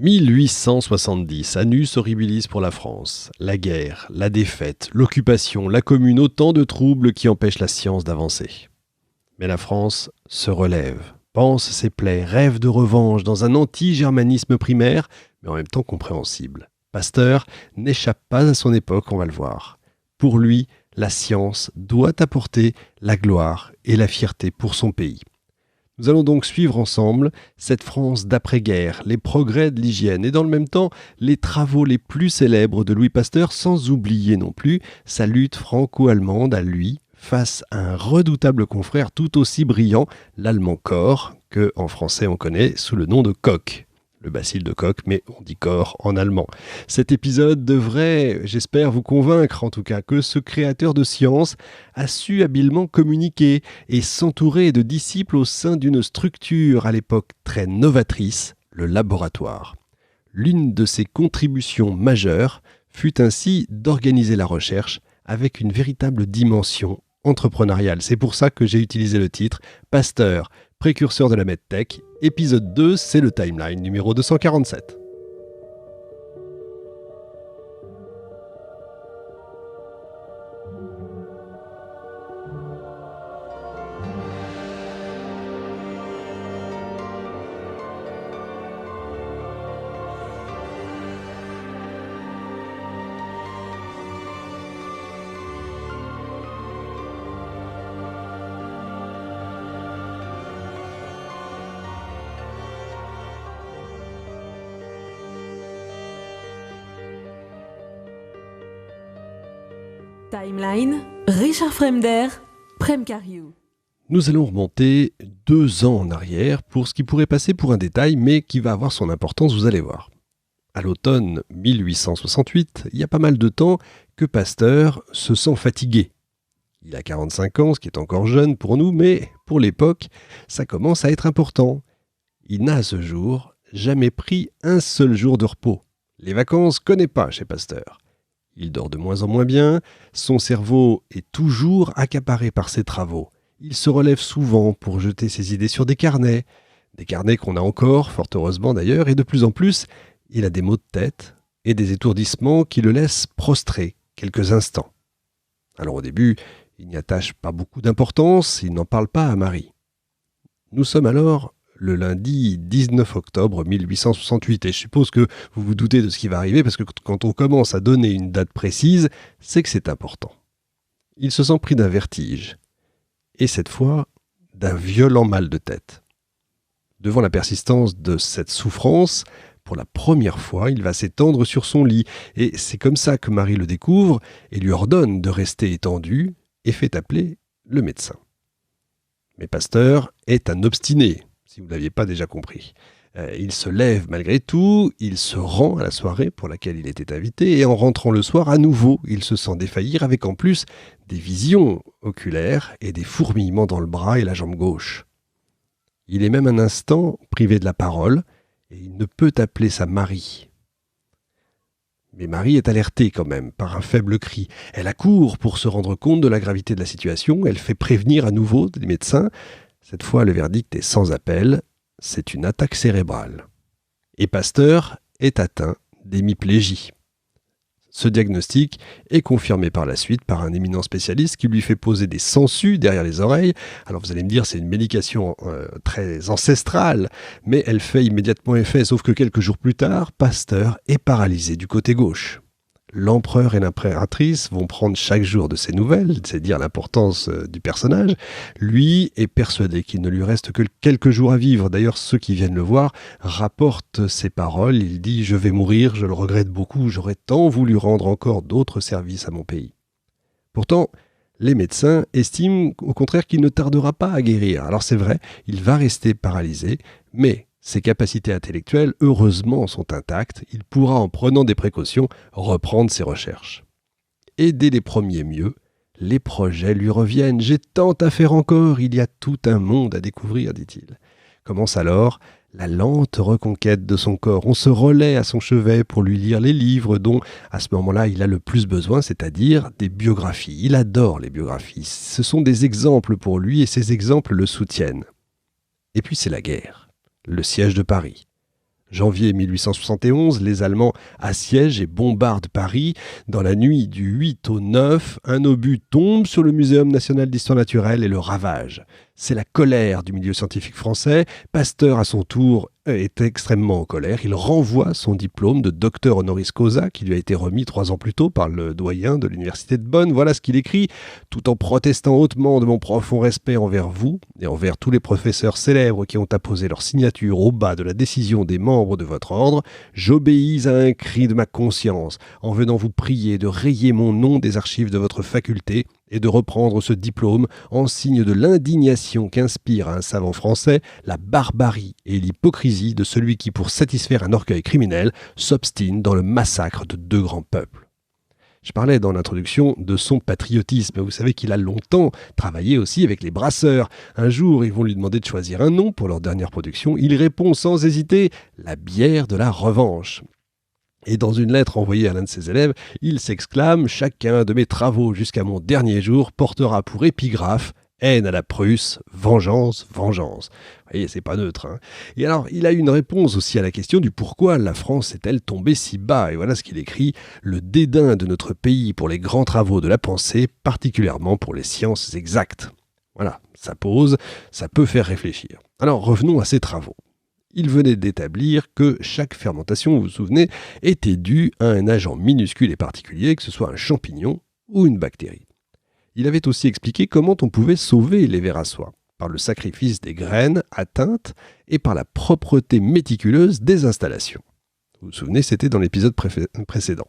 1870, annus horribilis pour la France. La guerre, la défaite, l'occupation, la commune, autant de troubles qui empêchent la science d'avancer. Mais la France se relève, pense ses plaies, rêve de revanche dans un anti-germanisme primaire, mais en même temps compréhensible. Pasteur n'échappe pas à son époque, on va le voir. Pour lui, la science doit apporter la gloire et la fierté pour son pays. Nous allons donc suivre ensemble cette France d'après-guerre, les progrès de l'hygiène et dans le même temps les travaux les plus célèbres de Louis Pasteur, sans oublier non plus sa lutte franco-allemande à lui face à un redoutable confrère tout aussi brillant, l'allemand Koch, que en français on connaît sous le nom de Koch. Le bacille de Koch, mais on dit Koch en allemand. Cet épisode devrait, j'espère, vous convaincre en tout cas que ce créateur de science a su habilement communiquer et s'entourer de disciples au sein d'une structure à l'époque très novatrice, le laboratoire. L'une de ses contributions majeures fut ainsi d'organiser la recherche avec une véritable dimension entrepreneuriale. C'est pour ça que j'ai utilisé le titre « Pasteur, précurseur de la medtech ». Épisode 2, c'est le timeline numéro 247. Timeline, Richard Fremder, Prem Cariou. Nous allons remonter 2 ans en arrière pour ce qui pourrait passer pour un détail, mais qui va avoir son importance, vous allez voir. À l'automne 1868, il y a pas mal de temps que Pasteur se sent fatigué. Il a 45 ans, ce qui est encore jeune pour nous, mais pour l'époque, ça commence à être important. Il n'a à ce jour jamais pris un seul jour de repos. Les vacances connaît pas chez Pasteur. Il dort de moins en moins bien, son cerveau est toujours accaparé par ses travaux. Il se relève souvent pour jeter ses idées sur des carnets qu'on a encore, fort heureusement d'ailleurs, et de plus en plus, il a des maux de tête et des étourdissements qui le laissent prostré quelques instants. Alors au début, il n'y attache pas beaucoup d'importance, il n'en parle pas à Marie. Nous sommes alors le lundi 19 octobre 1868. Et je suppose que vous vous doutez de ce qui va arriver, parce que quand on commence à donner une date précise, c'est que c'est important. Il se sent pris d'un vertige, et cette fois, d'un violent mal de tête. Devant la persistance de cette souffrance, pour la première fois, il va s'étendre sur son lit, et c'est comme ça que Marie le découvre et lui ordonne de rester étendu, et fait appeler le médecin. Mais Pasteur est un obstiné, si vous ne l'aviez pas déjà compris. Il se lève malgré tout, il se rend à la soirée pour laquelle il était invité, et en rentrant le soir, à nouveau, il se sent défaillir avec en plus des visions oculaires et des fourmillements dans le bras et la jambe gauche. Il est même un instant privé de la parole, et il ne peut appeler sa Marie. Mais Marie est alertée quand même par un faible cri. Elle accourt pour se rendre compte de la gravité de la situation, elle fait prévenir à nouveau les médecins. Cette fois, le verdict est sans appel, c'est une attaque cérébrale. Et Pasteur est atteint d'hémiplégie. Ce diagnostic est confirmé par la suite par un éminent spécialiste qui lui fait poser des sangsues derrière les oreilles. Alors vous allez me dire, c'est une médication très ancestrale, mais elle fait immédiatement effet, sauf que quelques jours plus tard, Pasteur est paralysé du côté gauche. L'empereur et l'impératrice vont prendre chaque jour de ses nouvelles, c'est dire l'importance du personnage. Lui est persuadé qu'il ne lui reste que quelques jours à vivre. D'ailleurs, ceux qui viennent le voir rapportent ses paroles. Il dit « Je vais mourir, je le regrette beaucoup, j'aurais tant voulu rendre encore d'autres services à mon pays ». Pourtant, les médecins estiment au contraire qu'il ne tardera pas à guérir. Alors c'est vrai, il va rester paralysé, mais ses capacités intellectuelles, heureusement, sont intactes. Il pourra, en prenant des précautions, reprendre ses recherches. Et dès les premiers mieux, les projets lui reviennent. « J'ai tant à faire encore, il y a tout un monde à découvrir, dit-il. » Commence alors la lente reconquête de son corps. On se relaie à son chevet pour lui lire les livres dont, à ce moment-là, il a le plus besoin, c'est-à-dire des biographies. Il adore les biographies. Ce sont des exemples pour lui et ces exemples le soutiennent. Et puis c'est la guerre. Le siège de Paris. Janvier 1871, les Allemands assiègent et bombardent Paris. Dans la nuit du 8 au 9, un obus tombe sur le Muséum national d'histoire naturelle et le ravage. C'est la colère du milieu scientifique français. Pasteur, à son tour, est extrêmement en colère. Il renvoie son diplôme de docteur honoris causa qui lui a été remis 3 ans plus tôt par le doyen de l'université de Bonn. Voilà ce qu'il écrit. Tout en protestant hautement de mon profond respect envers vous et envers tous les professeurs célèbres qui ont apposé leur signature au bas de la décision des membres de votre ordre, j'obéis à un cri de ma conscience en venant vous prier de rayer mon nom des archives de votre faculté et de reprendre ce diplôme en signe de l'indignation qu'inspire à un savant français la barbarie et l'hypocrisie de celui qui, pour satisfaire un orgueil criminel, s'obstine dans le massacre de 2 grands peuples. Je parlais dans l'introduction de son patriotisme. Vous savez qu'il a longtemps travaillé aussi avec les brasseurs. Un jour, ils vont lui demander de choisir un nom pour leur dernière production. Il répond sans hésiter « la bière de la revanche ». Et dans une lettre envoyée à l'un de ses élèves, il s'exclame « Chacun de mes travaux jusqu'à mon dernier jour portera pour épigraphe haine à la Prusse, vengeance, vengeance ». Vous voyez, c'est pas neutre. Hein. Et alors, il a une réponse aussi à la question du pourquoi la France est-elle tombée si bas. Et voilà ce qu'il écrit « Le dédain de notre pays pour les grands travaux de la pensée, particulièrement pour les sciences exactes ». Voilà, ça pose, ça peut faire réfléchir. Alors, revenons à ces travaux. Il venait d'établir que chaque fermentation, vous vous souvenez, était due à un agent minuscule et particulier, que ce soit un champignon ou une bactérie. Il avait aussi expliqué comment on pouvait sauver les vers à soie, par le sacrifice des graines atteintes et par la propreté méticuleuse des installations. Vous vous souvenez, c'était dans l'épisode précédent.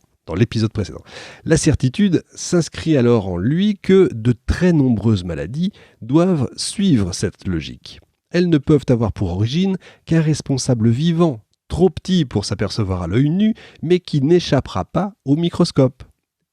La certitude s'inscrit alors en lui que de très nombreuses maladies doivent suivre cette logique. Elles ne peuvent avoir pour origine qu'un responsable vivant, trop petit pour s'apercevoir à l'œil nu, mais qui n'échappera pas au microscope.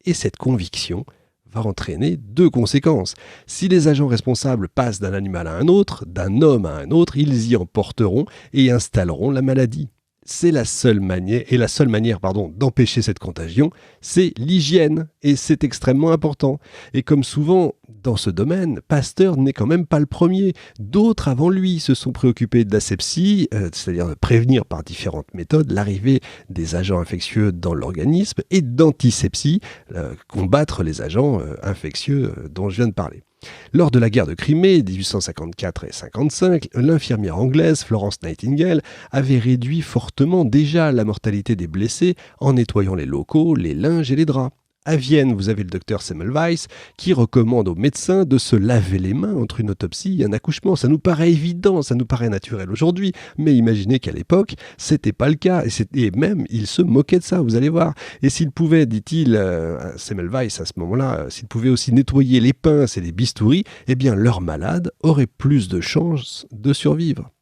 Et cette conviction va entraîner 2 conséquences. Si les agents responsables passent d'un animal à un autre, d'un homme à un autre, ils y emporteront et installeront la maladie. C'est la seule manière d'empêcher cette contagion, c'est l'hygiène, et c'est extrêmement important. Et comme souvent dans ce domaine, Pasteur n'est quand même pas le premier. D'autres avant lui se sont préoccupés d'asepsie, c'est-à-dire de prévenir par différentes méthodes l'arrivée des agents infectieux dans l'organisme, et d'antisepsie, combattre les agents infectieux dont je viens de parler. Lors de la guerre de Crimée, 1854 et 1855, l'infirmière anglaise Florence Nightingale avait réduit fortement déjà la mortalité des blessés en nettoyant les locaux, les linges et les draps. À Vienne, vous avez le docteur Semmelweis qui recommande aux médecins de se laver les mains entre une autopsie et un accouchement. Ça nous paraît évident, ça nous paraît naturel aujourd'hui, mais imaginez qu'à l'époque, c'était pas le cas. Et même, il se moquait de ça, vous allez voir. Et s'il pouvait, dit-il, Semmelweis à ce moment-là, s'il pouvait aussi nettoyer les pinces et les bistouris, eh bien, leurs malades auraient plus de chances de survivre.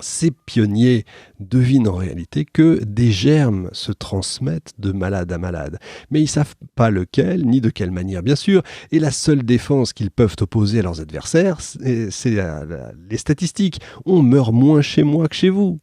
Ces pionniers devinent en réalité que des germes se transmettent de malade à malade. Mais ils ne savent pas lequel, ni de quelle manière bien sûr, et la seule défense qu'ils peuvent opposer à leurs adversaires, c'est les statistiques. On meurt moins chez moi que chez vous.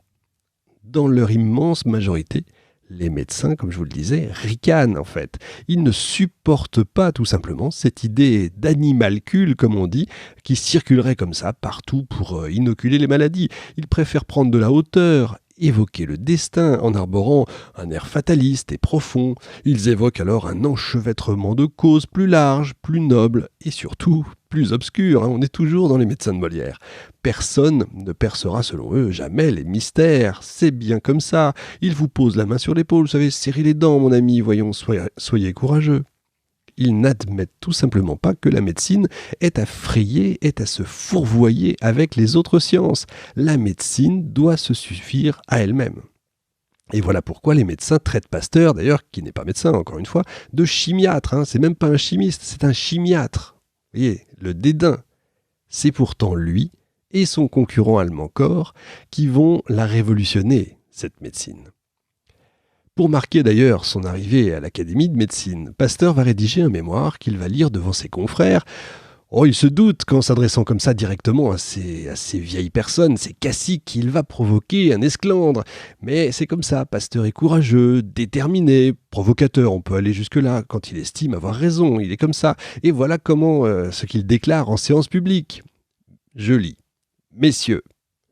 Dans leur immense majorité, les médecins, comme je vous le disais, ricanent en fait. Ils ne supportent pas tout simplement cette idée d'animalcule, comme on dit, qui circulerait comme ça partout pour inoculer les maladies. Ils préfèrent prendre de la hauteur, évoquer le destin en arborant un air fataliste et profond. Ils évoquent alors un enchevêtrement de causes plus large, plus noble et surtout plus obscur. On est toujours dans les médecins de Molière. Personne ne percera selon eux jamais les mystères. C'est bien comme ça. Ils vous posent la main sur l'épaule. Vous savez, serrez les dents, mon ami. Voyons, soyez courageux. Ils n'admettent tout simplement pas que la médecine est à frayer, est à se fourvoyer avec les autres sciences. La médecine doit se suffire à elle-même. Et voilà pourquoi les médecins traitent Pasteur, d'ailleurs, qui n'est pas médecin, encore une fois, de chimiatre. C'est même pas un chimiste, c'est un chimiatre. Vous voyez, le dédain. C'est pourtant lui et son concurrent allemand Koch qui vont la révolutionner, cette médecine. Pour marquer d'ailleurs son arrivée à l'Académie de médecine, Pasteur va rédiger un mémoire qu'il va lire devant ses confrères. Oh, il se doute qu'en s'adressant comme ça directement à ces vieilles personnes, ces caciques, qu'il va provoquer un esclandre. Mais c'est comme ça, Pasteur est courageux, déterminé, provocateur, on peut aller jusque-là, quand il estime avoir raison, il est comme ça. Et voilà comment ce qu'il déclare en séance publique. Je lis. Messieurs,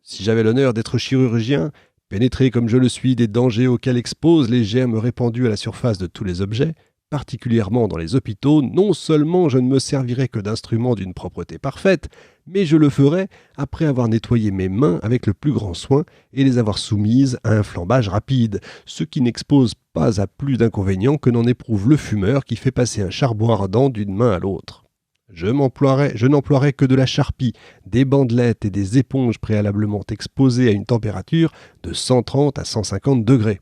si j'avais l'honneur d'être chirurgien, Pénétré comme je le suis des dangers auxquels exposent les germes répandus à la surface de tous les objets, particulièrement dans les hôpitaux, non seulement je ne me servirai que d'instruments d'une propreté parfaite, mais je le ferai après avoir nettoyé mes mains avec le plus grand soin et les avoir soumises à un flambage rapide, ce qui n'expose pas à plus d'inconvénients que n'en éprouve le fumeur qui fait passer un charbon ardent d'une main à l'autre. Je n'emploierai que de la charpie, des bandelettes et des éponges préalablement exposées à une température de 130 à 150 degrés.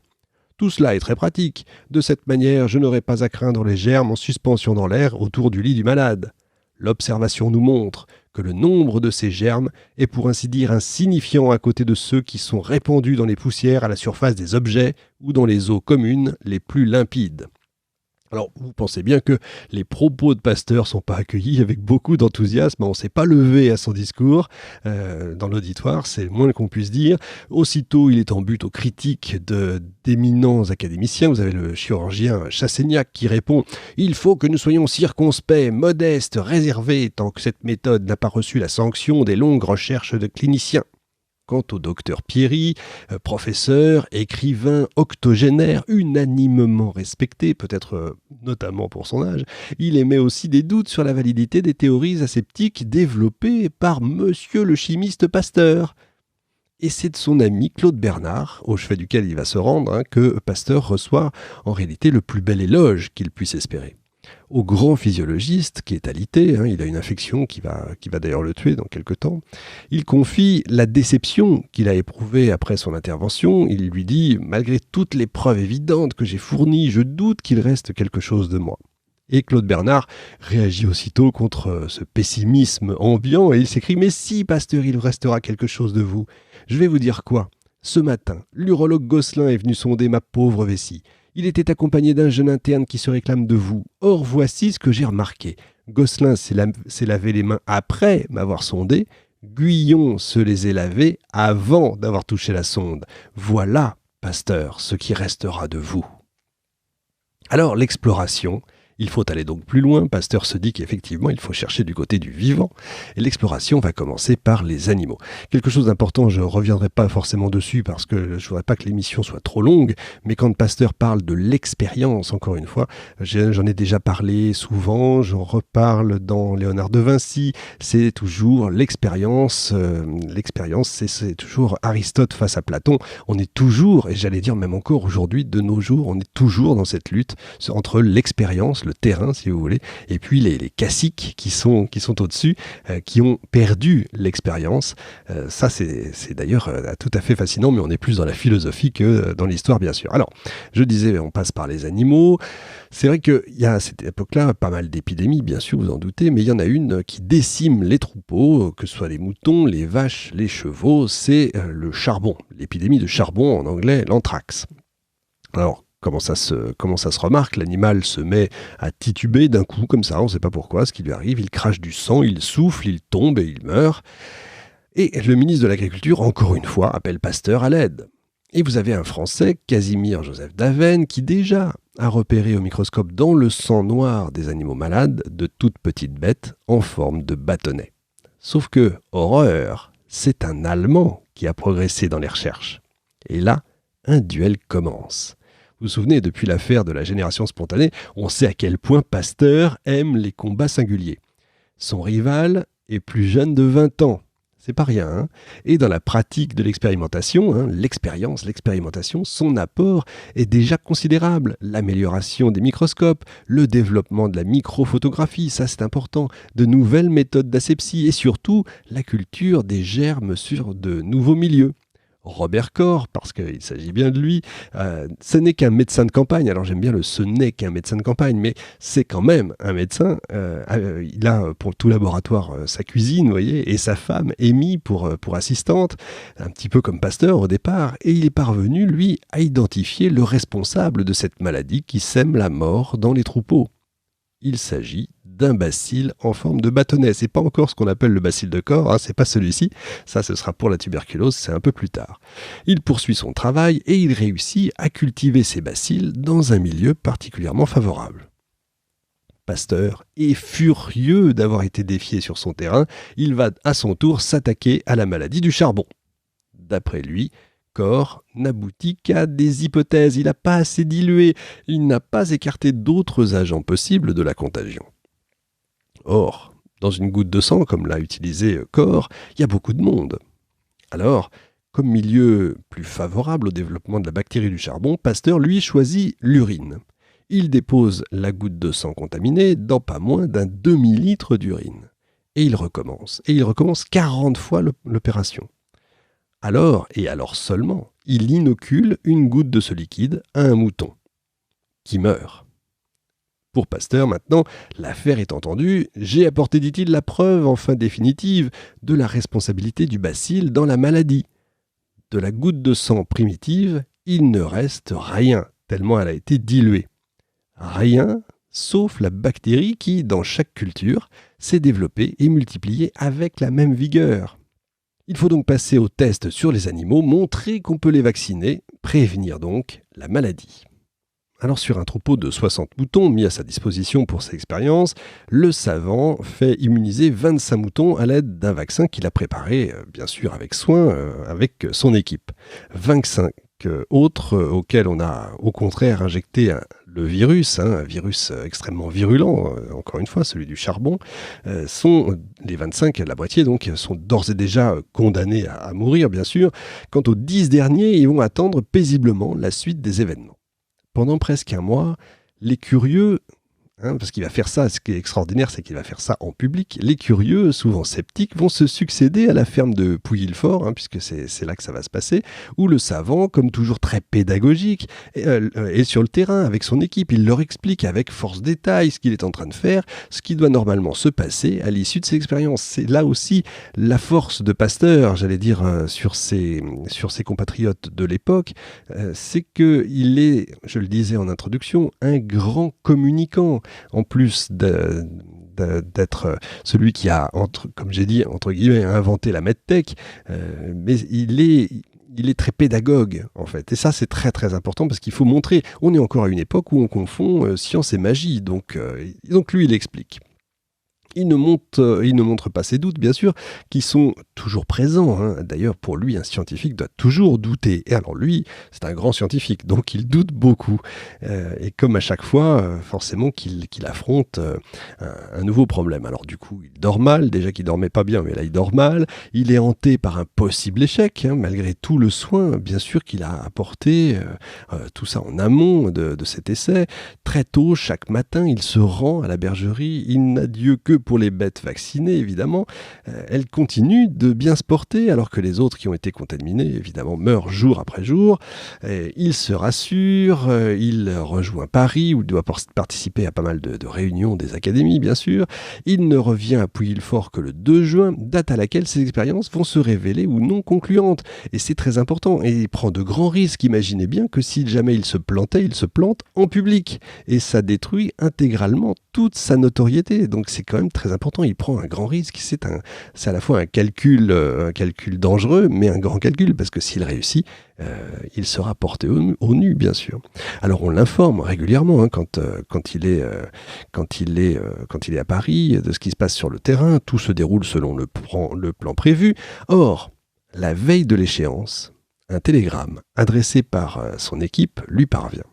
Tout cela est très pratique. De cette manière, je n'aurai pas à craindre les germes en suspension dans l'air autour du lit du malade. L'observation nous montre que le nombre de ces germes est pour ainsi dire insignifiant à côté de ceux qui sont répandus dans les poussières à la surface des objets ou dans les eaux communes les plus limpides. Alors, vous pensez bien que les propos de Pasteur ne sont pas accueillis avec beaucoup d'enthousiasme. On ne s'est pas levé à son discours dans l'auditoire, c'est le moins qu'on puisse dire. Aussitôt, il est en but aux critiques d'éminents académiciens. Vous avez le chirurgien Chassaignac qui répond « Il faut que nous soyons circonspects, modestes, réservés, tant que cette méthode n'a pas reçu la sanction des longues recherches de cliniciens. » Quant au docteur Pierry, professeur, écrivain, octogénaire, unanimement respecté, peut-être notamment pour son âge, il émet aussi des doutes sur la validité des théories aseptiques développées par monsieur le chimiste Pasteur. Et c'est de son ami Claude Bernard, au chevet duquel il va se rendre, que Pasteur reçoit en réalité le plus bel éloge qu'il puisse espérer. Au grand physiologiste, qui est alité, il a une infection qui va d'ailleurs le tuer dans quelque temps, il confie la déception qu'il a éprouvée après son intervention. Il lui dit « Malgré toutes les preuves évidentes que j'ai fournies, je doute qu'il reste quelque chose de moi ». Et Claude Bernard réagit aussitôt contre ce pessimisme ambiant et il s'écrie « Mais si, Pasteur, il restera quelque chose de vous. Je vais vous dire quoi ? Ce matin, l'urologue Gosselin est venu sonder ma pauvre vessie. Il était accompagné d'un jeune interne qui se réclame de vous. Or, voici ce que j'ai remarqué. Gosselin s'est lavé les mains après m'avoir sondé. Guyon se les est lavés avant d'avoir touché la sonde. Voilà, Pasteur, ce qui restera de vous. » Alors, l'exploration. Il faut aller donc plus loin. Pasteur se dit qu'effectivement, il faut chercher du côté du vivant. Et l'exploration va commencer par les animaux. Quelque chose d'important, je ne reviendrai pas forcément dessus parce que je ne voudrais pas que l'émission soit trop longue, mais quand Pasteur parle de l'expérience, encore une fois, j'en ai déjà parlé souvent, j'en reparle dans Léonard de Vinci, c'est toujours l'expérience. L'expérience, c'est toujours Aristote face à Platon. On est toujours, et j'allais dire même encore aujourd'hui, de nos jours, on est toujours dans cette lutte entre l'expérience, le terrain si vous voulez, et puis les caciques qui sont au-dessus, qui ont perdu l'expérience. Ça c'est d'ailleurs tout à fait fascinant, mais on est plus dans la philosophie que dans l'histoire bien sûr. Alors, je disais, on passe par les animaux. C'est vrai qu'il y a à cette époque-là pas mal d'épidémies, bien sûr, vous en doutez, mais il y en a une qui décime les troupeaux, que ce soit les moutons, les vaches, les chevaux, c'est le charbon. L'épidémie de charbon, en anglais, l'anthrax. Alors, comment ça se remarque? L'animal se met à tituber d'un coup, comme ça, on ne sait pas pourquoi, ce qui lui arrive, il crache du sang, il souffle, il tombe et il meurt. Et le ministre de l'Agriculture, encore une fois, appelle Pasteur à l'aide. Et vous avez un Français, Casimir Joseph d'Avesnes, qui déjà a repéré au microscope dans le sang noir des animaux malades de toutes petites bêtes en forme de bâtonnets. Sauf que, horreur, c'est un Allemand qui a progressé dans les recherches. Et là, un duel commence. Vous vous souvenez, depuis l'affaire de la génération spontanée, on sait à quel point Pasteur aime les combats singuliers. Son rival est plus jeune de 20 ans. C'est pas rien, hein. Et dans la pratique de l'expérimentation, l'expérimentation, son apport est déjà considérable. L'amélioration des microscopes, le développement de la microphotographie, ça c'est important, de nouvelles méthodes d'asepsie et surtout la culture des germes sur de nouveaux milieux. Robert Koch, parce qu'il s'agit bien de lui, ce n'est qu'un médecin de campagne. Alors j'aime bien le « ce n'est qu'un médecin de campagne », mais c'est quand même un médecin. Il a pour tout laboratoire sa cuisine, vous voyez, et sa femme, Amy, pour assistante, un petit peu comme Pasteur au départ, et il est parvenu, lui, à identifier le responsable de cette maladie qui sème la mort dans les troupeaux. Il s'agit d'un bacille en forme de bâtonnet. C'est pas encore ce qu'on appelle le bacille de Koch, c'est pas celui-ci. Ça, ce sera pour la tuberculose, c'est un peu plus tard. Il poursuit son travail et il réussit à cultiver ces bacilles dans un milieu particulièrement favorable. Pasteur est furieux d'avoir été défié sur son terrain. Il va à son tour s'attaquer à la maladie du charbon. D'après lui, corps n'aboutit qu'à des hypothèses. Il n'a pas assez dilué, il n'a pas écarté d'autres agents possibles de la contagion. Or, dans une goutte de sang, comme l'a utilisé Corr, il y a beaucoup de monde. Alors, comme milieu plus favorable au développement de la bactérie du charbon, Pasteur, lui, choisit l'urine. Il dépose la goutte de sang contaminée dans pas moins d'un demi-litre d'urine. Et il recommence. Et il recommence 40 fois l'opération. Alors, et alors seulement, il inocule une goutte de ce liquide à un mouton, qui meurt. Pour Pasteur, maintenant, l'affaire est entendue. J'ai apporté, dit-il, la preuve, enfin définitive, de la responsabilité du bacille dans la maladie. De la goutte de sang primitive, il ne reste rien, tellement elle a été diluée. Rien, sauf la bactérie qui, dans chaque culture, s'est développée et multipliée avec la même vigueur. Il faut donc passer au test sur les animaux, montrer qu'on peut les vacciner, prévenir donc la maladie. Alors sur un troupeau de 60 moutons mis à sa disposition pour cette expérience, le savant fait immuniser 25 moutons à l'aide d'un vaccin qu'il a préparé, bien sûr avec soin, avec son équipe. 25 autres auxquels on a au contraire injecté le virus, un virus extrêmement virulent, encore une fois, celui du charbon, sont les 25, la moitié donc, sont d'ores et déjà condamnés à mourir, bien sûr. Quant aux 10 derniers, ils vont attendre paisiblement la suite des événements. Pendant presque un mois, les curieux, parce qu'il va faire ça, ce qui est extraordinaire, c'est qu'il va faire ça en public, les curieux, souvent sceptiques, vont se succéder à la ferme de Pouilly-le-Fort, puisque c'est là que ça va se passer, où le savant, comme toujours très pédagogique, est sur le terrain avec son équipe. Il leur explique avec force détail ce qu'il est en train de faire, ce qui doit normalement se passer à l'issue de ces expériences. C'est là aussi la force de Pasteur, j'allais dire, sur ses compatriotes de l'époque, c'est qu'il est, je le disais en introduction, un grand communicant. En plus d'être celui qui a, comme j'ai dit, entre guillemets, inventé la medtech, mais il est très pédagogue, en fait. Et ça, c'est très, très important parce qu'il faut montrer... On est encore à une époque où on confond science et magie. Donc lui, il explique. Il ne montre pas ses doutes, bien sûr, qui sont toujours présents. D'ailleurs, pour lui, un scientifique doit toujours douter. Et alors lui, c'est un grand scientifique, donc il doute beaucoup. Et comme à chaque fois, forcément qu'il affronte un nouveau problème. Alors du coup, il dort mal, déjà qu'il dormait pas bien, mais là il dort mal. Il est hanté par un possible échec, malgré tout le soin, bien sûr, qu'il a apporté, tout ça en amont de cet essai. Très tôt, chaque matin, il se rend à la bergerie. Il n'a Dieu que pour les bêtes vaccinées, évidemment. Elles continuent de bien se porter, alors que les autres qui ont été contaminées, évidemment, meurent jour après jour. Il se rassure, il rejoint Paris, où il doit participer à pas mal de réunions des académies, bien sûr. Il ne revient à Pouilly-le-Fort que le 2 juin, date à laquelle ces expériences vont se révéler ou non concluantes. Et c'est très important. Et il prend de grands risques. Imaginez bien que si jamais il se plantait, il se plante en public. Et ça détruit intégralement toute sa notoriété. Donc c'est quand même très important. Il prend un grand risque. C'est à la fois un calcul dangereux, mais un grand calcul, parce que s'il réussit, il sera porté au nu, bien sûr. Alors on l'informe régulièrement quand il est à Paris de ce qui se passe sur le terrain. Tout se déroule selon le plan prévu. Or, la veille de l'échéance, un télégramme adressé par son équipe lui parvient.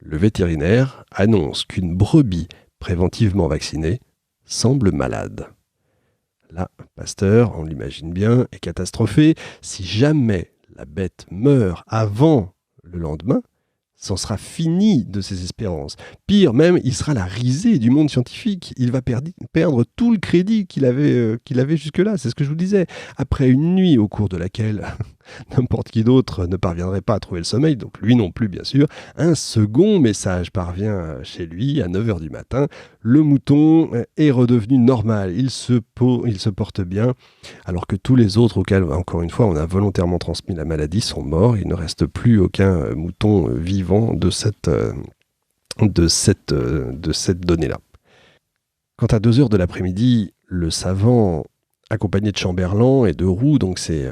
Le vétérinaire annonce qu'une brebis préventivement vaccinée semble malade. Là, Pasteur, on l'imagine bien, est catastrophé. Si jamais la bête meurt avant le lendemain, c'en sera fini de ses espérances. Pire même, il sera la risée du monde scientifique. Il va perdre tout le crédit qu'il avait jusque-là. C'est ce que je vous disais. Après une nuit au cours de laquelle n'importe qui d'autre ne parviendrait pas à trouver le sommeil, donc lui non plus bien sûr, un second message parvient chez lui à 9h du matin. Le mouton est redevenu normal. Il se porte bien, alors que tous les autres auxquels, encore une fois, on a volontairement transmis la maladie sont morts. Il ne reste plus aucun mouton vivant de cette donnée-là. Quant à 2h de l'après-midi, le savant, accompagné de Chamberlain et de Roux, donc ses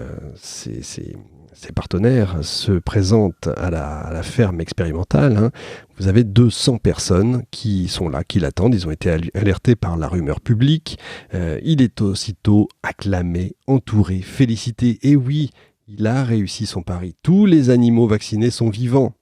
partenaires, se présentent à la ferme expérimentale. Vous avez 200 personnes qui sont là, qui l'attendent. Ils ont été alertés par la rumeur publique. Il est aussitôt acclamé, entouré, félicité. Et oui, Il a réussi son pari. Tous les animaux vaccinés sont vivants.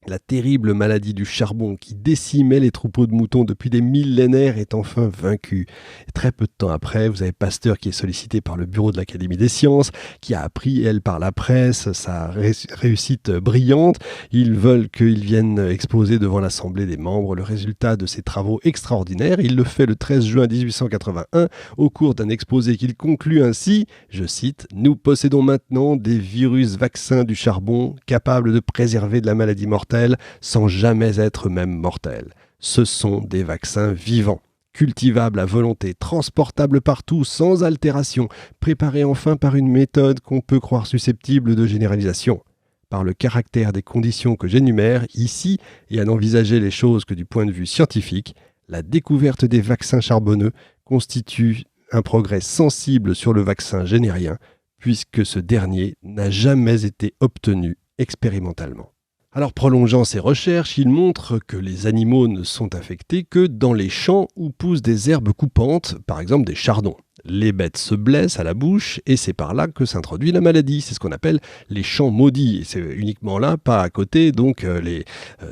La terrible maladie du charbon qui décimait les troupeaux de moutons depuis des millénaires est enfin vaincue. Et très peu de temps après, vous avez Pasteur qui est sollicité par le bureau de l'Académie des sciences, qui a appris, elle, par la presse, sa réussite brillante. Ils veulent qu'il vienne exposer devant l'Assemblée des membres le résultat de ses travaux extraordinaires. Il le fait le 13 juin 1881 au cours d'un exposé qu'il conclut ainsi, je cite, « Nous possédons maintenant des virus vaccins du charbon capables de préserver de la maladie mortelle sans jamais être même mortels. Ce sont des vaccins vivants, cultivables à volonté, transportables partout, sans altération, préparés enfin par une méthode qu'on peut croire susceptible de généralisation. Par le caractère des conditions que j'énumère ici, et à n'envisager les choses que du point de vue scientifique, la découverte des vaccins charbonneux constitue un progrès sensible sur le vaccin générien, puisque ce dernier n'a jamais été obtenu expérimentalement. » Alors, prolongeant ses recherches, il montre que les animaux ne sont infectés que dans les champs où poussent des herbes coupantes, par exemple des chardons. Les bêtes se blessent à la bouche et c'est par là que s'introduit la maladie. C'est ce qu'on appelle les champs maudits. Et c'est uniquement là, pas à côté. Donc,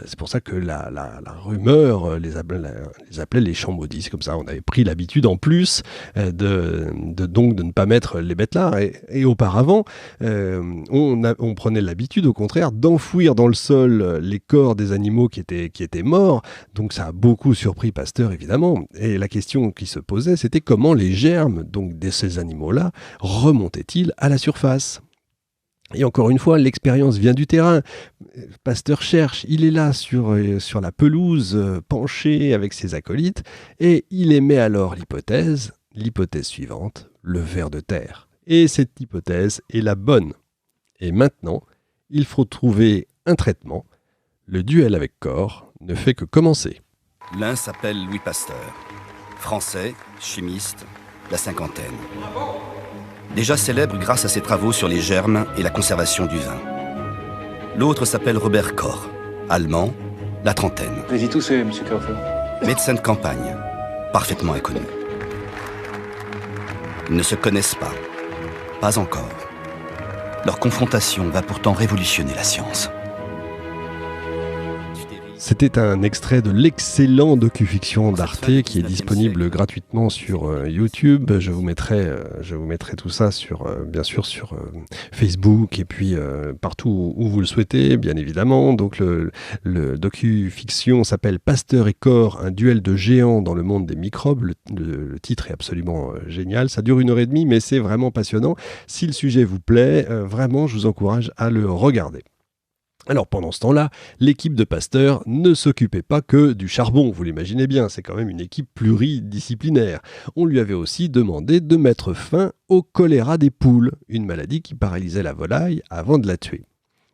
c'est pour ça que la rumeur les appelait les champs maudits. C'est comme ça, on avait pris l'habitude en plus de ne pas mettre les bêtes là. Et auparavant, on prenait l'habitude, au contraire, d'enfouir dans le sol les corps des animaux qui étaient morts. Donc, ça a beaucoup surpris Pasteur, évidemment. Et la question qui se posait, c'était comment les germes donc de ces animaux-là remontaient-ils à la surface ? Et encore une fois, l'expérience vient du terrain. Pasteur cherche, il est là sur la pelouse, penché avec ses acolytes, et il émet alors l'hypothèse suivante, le ver de terre. Et cette hypothèse est la bonne. Et maintenant, il faut trouver un traitement. Le duel avec corps ne fait que commencer. L'un s'appelle Louis Pasteur, français, chimiste, la cinquantaine. Déjà célèbre grâce à ses travaux sur les germes et la conservation du vin. L'autre s'appelle Robert Koch, allemand, la trentaine. Allez-y tous, M. Kauffer. Médecin de campagne, parfaitement inconnu. Ils ne se connaissent pas encore. Leur confrontation va pourtant révolutionner la science. C'était un extrait de l'excellent docu-fiction d'Arte qui est disponible gratuitement sur YouTube. Je vous mettrai tout ça bien sûr sur Facebook et puis partout où vous le souhaitez, bien évidemment. Donc le docu-fiction s'appelle Pasteur et corps, un duel de géants dans le monde des microbes. Le titre est absolument génial. Ça dure 1h30, mais c'est vraiment passionnant. Si le sujet vous plaît, vraiment, je vous encourage à le regarder. Alors pendant ce temps-là, l'équipe de Pasteur ne s'occupait pas que du charbon, vous l'imaginez bien, c'est quand même une équipe pluridisciplinaire. On lui avait aussi demandé de mettre fin au choléra des poules, une maladie qui paralysait la volaille avant de la tuer.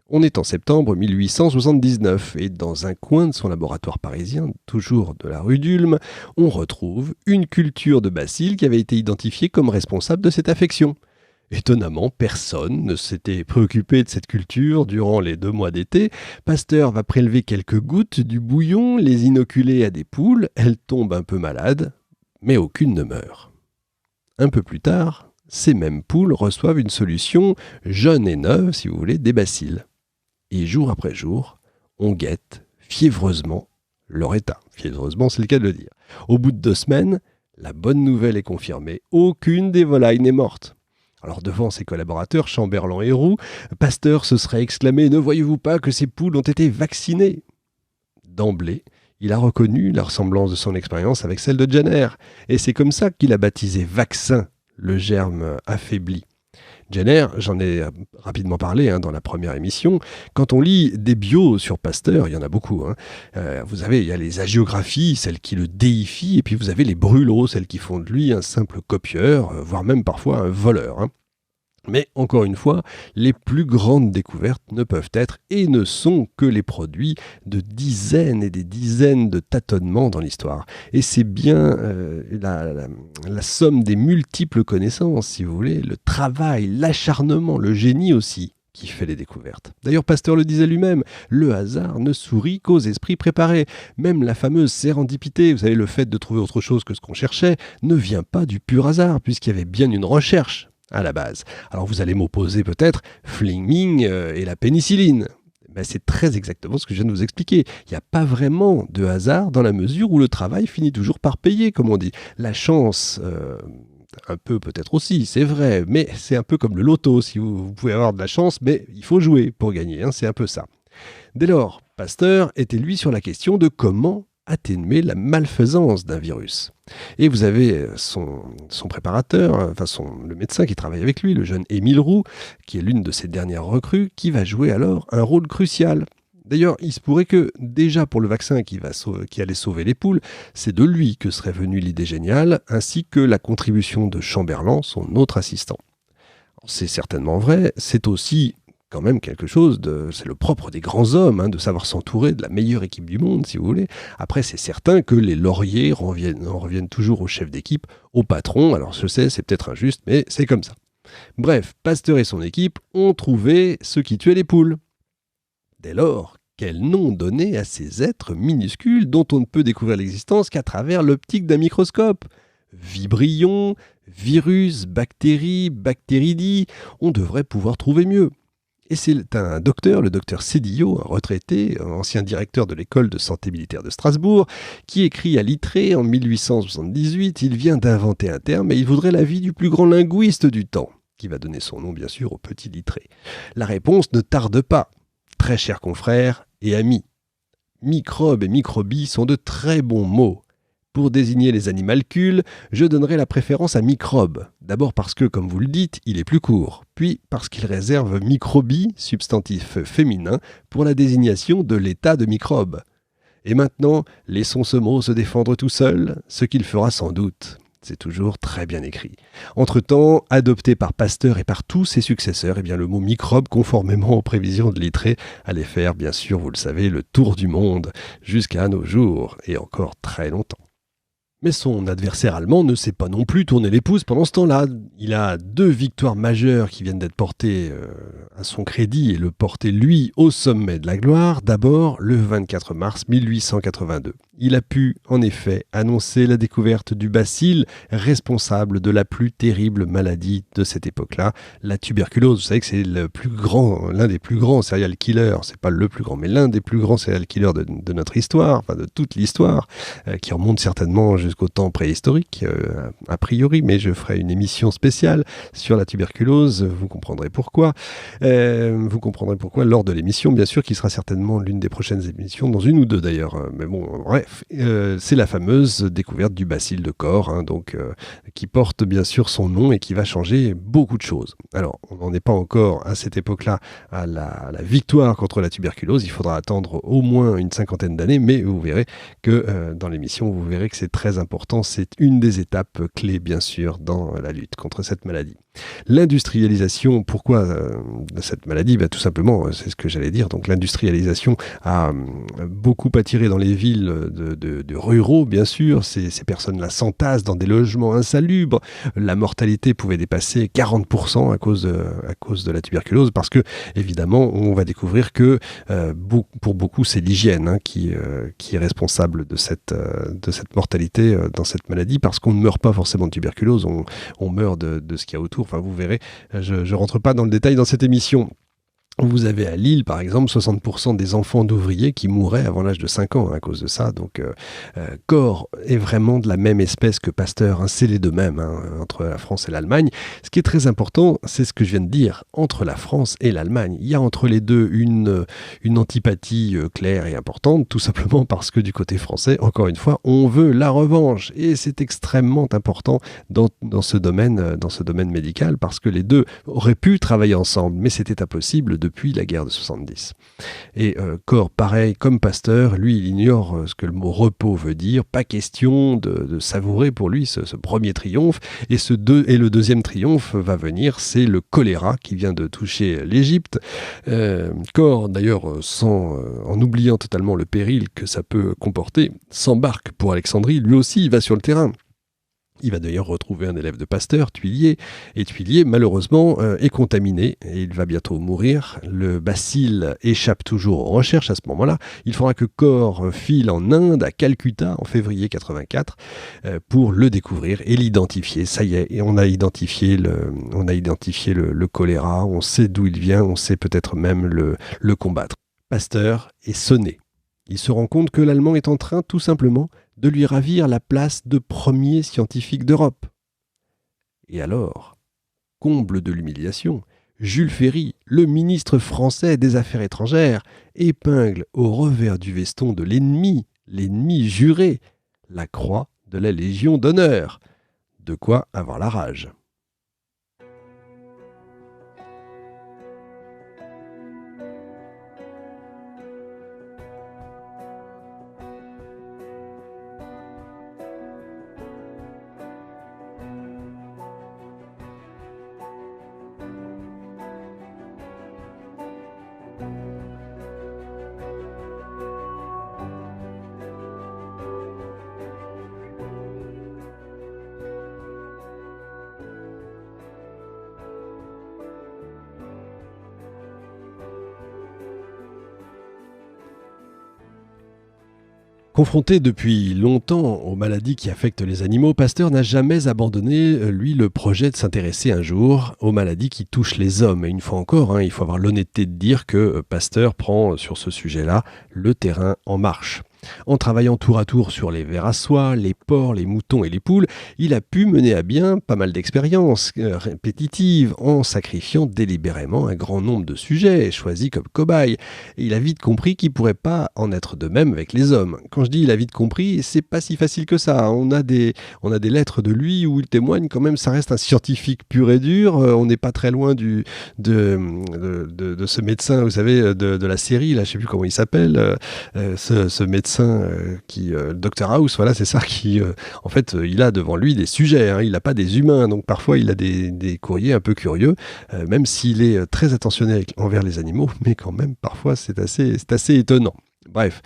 On est en septembre 1879 et dans un coin de son laboratoire parisien, toujours de la rue d'Ulm, on retrouve une culture de bacilles qui avait été identifiée comme responsable de cette affection. Étonnamment, personne ne s'était préoccupé de cette culture durant les 2 mois d'été. Pasteur va prélever quelques gouttes du bouillon, les inoculer à des poules, elles tombent un peu malades, mais aucune ne meurt. Un peu plus tard, ces mêmes poules reçoivent une solution jeune et neuve, si vous voulez, des bacilles. Et jour après jour, on guette fiévreusement leur état. Fiévreusement, c'est le cas de le dire. Au bout de 2 semaines, la bonne nouvelle est confirmée, aucune des volailles n'est morte. Alors devant ses collaborateurs, Chamberland et Roux, Pasteur se serait exclamé « Ne voyez-vous pas que ces poules ont été vaccinées ?» D'emblée, il a reconnu la ressemblance de son expérience avec celle de Jenner. Et c'est comme ça qu'il a baptisé vaccin le germe affaibli. Jenner, j'en ai rapidement parlé dans la première émission, quand on lit des bios sur Pasteur, il y en a beaucoup, il y a les hagiographies, celles qui le déifient, et puis vous avez les brûlots, celles qui font de lui un simple copieur, voire même parfois un voleur. Mais encore une fois, les plus grandes découvertes ne peuvent être et ne sont que les produits de dizaines et des dizaines de tâtonnements dans l'histoire. Et c'est bien la somme des multiples connaissances, si vous voulez, le travail, l'acharnement, le génie aussi, qui fait les découvertes. D'ailleurs, Pasteur le disait lui-même, le hasard ne sourit qu'aux esprits préparés. Même la fameuse sérendipité, vous savez, le fait de trouver autre chose que ce qu'on cherchait, ne vient pas du pur hasard, puisqu'il y avait bien une recherche à la base. Alors vous allez m'opposer peut-être Fleming et la pénicilline. Ben, c'est très exactement ce que je viens de vous expliquer. Il n'y a pas vraiment de hasard dans la mesure où le travail finit toujours par payer, comme on dit. La chance, un peu peut-être aussi, c'est vrai, mais c'est un peu comme le loto. Si vous pouvez avoir de la chance, mais il faut jouer pour gagner, hein, c'est un peu ça. Dès lors, Pasteur était lui sur la question de comment atténuer la malfaisance d'un virus. Et vous avez son préparateur, le médecin qui travaille avec lui, le jeune Émile Roux, qui est l'une de ses dernières recrues, qui va jouer alors un rôle crucial. D'ailleurs, il se pourrait que, déjà pour le vaccin qui allait sauver les poules, c'est de lui que serait venue l'idée géniale, ainsi que la contribution de Chamberlain, son autre assistant. C'est certainement vrai, c'est aussi quand même quelque chose c'est le propre des grands hommes, hein, de savoir s'entourer de la meilleure équipe du monde, si vous voulez. Après, c'est certain que les lauriers en reviennent toujours au chef d'équipe, au patron. Alors je sais, c'est peut-être injuste, mais c'est comme ça. Bref, Pasteur et son équipe ont trouvé ce qui tuait les poules. Dès lors, quel nom donner à ces êtres minuscules dont on ne peut découvrir l'existence qu'à travers l'optique d'un microscope ? Vibrions, virus, bactéries, bactéridie, on devrait pouvoir trouver mieux. Et c'est un docteur, le docteur Sédillot, un retraité, ancien directeur de l'école de santé militaire de Strasbourg, qui écrit à Littré en 1878, il vient d'inventer un terme et il voudrait l'avis du plus grand linguiste du temps, qui va donner son nom bien sûr au petit Littré. La réponse ne tarde pas. Très chers confrères et amis, microbe et microbie sont de très bons mots. Pour désigner les animalcules, je donnerai la préférence à microbe. D'abord parce que, comme vous le dites, il est plus court. Puis parce qu'il réserve microbie, substantif féminin, pour la désignation de l'état de microbe. Et maintenant, laissons ce mot se défendre tout seul, ce qu'il fera sans doute. C'est toujours très bien écrit. Entre-temps, adopté par Pasteur et par tous ses successeurs, eh bien le mot microbe, conformément aux prévisions de Littré, allait faire, bien sûr, vous le savez, le tour du monde, jusqu'à nos jours, et encore très longtemps. Mais son adversaire allemand ne s'est pas non plus tourné les pouces pendant ce temps-là. Il a 2 victoires majeures qui viennent d'être portées à son crédit et le porter lui au sommet de la gloire. D'abord, le 24 mars 1882. Il a pu, en effet, annoncer la découverte du bacille responsable de la plus terrible maladie de cette époque-là, la tuberculose. Vous savez que c'est l'un des plus grands serial killers, c'est pas le plus grand, mais l'un des plus grands serial killers de notre histoire, enfin de toute l'histoire, qui remonte certainement jusqu'au temps préhistorique, a priori, mais je ferai une émission spéciale sur la tuberculose, vous comprendrez pourquoi. Vous comprendrez pourquoi lors de l'émission, bien sûr, qui sera certainement l'une des prochaines émissions, dans une ou deux d'ailleurs, mais bon, bref. C'est la fameuse découverte du bacille de Koch, hein, qui porte bien sûr son nom et qui va changer beaucoup de choses. Alors, on n'en est pas encore à cette époque-là à la victoire contre la tuberculose, il faudra attendre au moins une 50aine d'années, mais vous verrez que dans l'émission, vous verrez que c'est très important, c'est une des étapes clés bien sûr dans la lutte contre cette maladie. L'industrialisation, pourquoi de cette maladie ? Tout simplement, c'est ce que j'allais dire. Donc l'industrialisation a beaucoup attiré dans les villes de ruraux, bien sûr. Ces personnes-là s'entassent dans des logements insalubres. La mortalité pouvait dépasser 40% à cause de la tuberculose, parce que, évidemment, on va découvrir que pour beaucoup, c'est l'hygiène qui est responsable de cette mortalité dans cette maladie, parce qu'on ne meurt pas forcément de tuberculose, on meurt de ce qu'il y a autour. Enfin, vous verrez, je ne rentre pas dans le détail dans cette émission. Vous avez à Lille, par exemple, 60% des enfants d'ouvriers qui mouraient avant l'âge de 5 ans à cause de ça. Donc, Koch est vraiment de la même espèce que Pasteur. C'est les deux mêmes, entre la France et l'Allemagne. Ce qui est très important, c'est ce que je viens de dire, entre la France et l'Allemagne. Il y a entre les deux une antipathie claire et importante, tout simplement parce que du côté français, encore une fois, on veut la revanche. Et c'est extrêmement important dans ce domaine médical, parce que les deux auraient pu travailler ensemble, mais c'était impossible depuis la guerre de 70. Et Koch, pareil, comme Pasteur, lui, il ignore ce que le mot repos veut dire. Pas question de savourer pour lui ce premier triomphe. Et le deuxième triomphe va venir, c'est le choléra qui vient de toucher l'Égypte. Koch, d'ailleurs, en oubliant totalement le péril que ça peut comporter, s'embarque pour Alexandrie. Lui aussi, il va sur le terrain. Il va d'ailleurs retrouver un élève de Pasteur, Thuillier, et Thuillier, malheureusement, est contaminé, et il va bientôt mourir. Le bacille échappe toujours aux recherches à ce moment-là. Il faudra que Corr file en Inde, à Calcutta, en février 84, pour le découvrir et l'identifier. Ça y est, et on a identifié le choléra, on sait d'où il vient, on sait peut-être même le combattre. Pasteur est sonné. Il se rend compte que l'Allemand est en train, tout simplement, de lui ravir la place de premier scientifique d'Europe. Et alors, comble de l'humiliation, Jules Ferry, le ministre français des Affaires étrangères, épingle au revers du veston de l'ennemi juré, la croix de la Légion d'honneur. De quoi avoir la rage. Confronté depuis longtemps aux maladies qui affectent les animaux, Pasteur n'a jamais abandonné, lui, le projet de s'intéresser un jour aux maladies qui touchent les hommes. Et une fois encore, il faut avoir l'honnêteté de dire que Pasteur prend sur ce sujet-là le terrain en marche. En travaillant tour à tour sur les vers à soie, les porcs, les moutons et les poules, il a pu mener à bien pas mal d'expériences répétitives en sacrifiant délibérément un grand nombre de sujets choisis comme cobayes. Et il a vite compris qu'il ne pourrait pas en être de même avec les hommes. Quand je dis il a vite compris, c'est pas si facile que ça. On a des lettres de lui où il témoigne quand même, ça reste un scientifique pur et dur. On n'est pas très loin de ce médecin, vous savez, de la série, là, je ne sais plus comment il s'appelle, ce médecin Dr House, voilà, c'est ça, qui en fait il a devant lui des sujets, il n'a pas des humains, donc parfois il a des courriers un peu curieux, même s'il est très attentionné envers les animaux, mais quand même parfois c'est assez étonnant. Bref,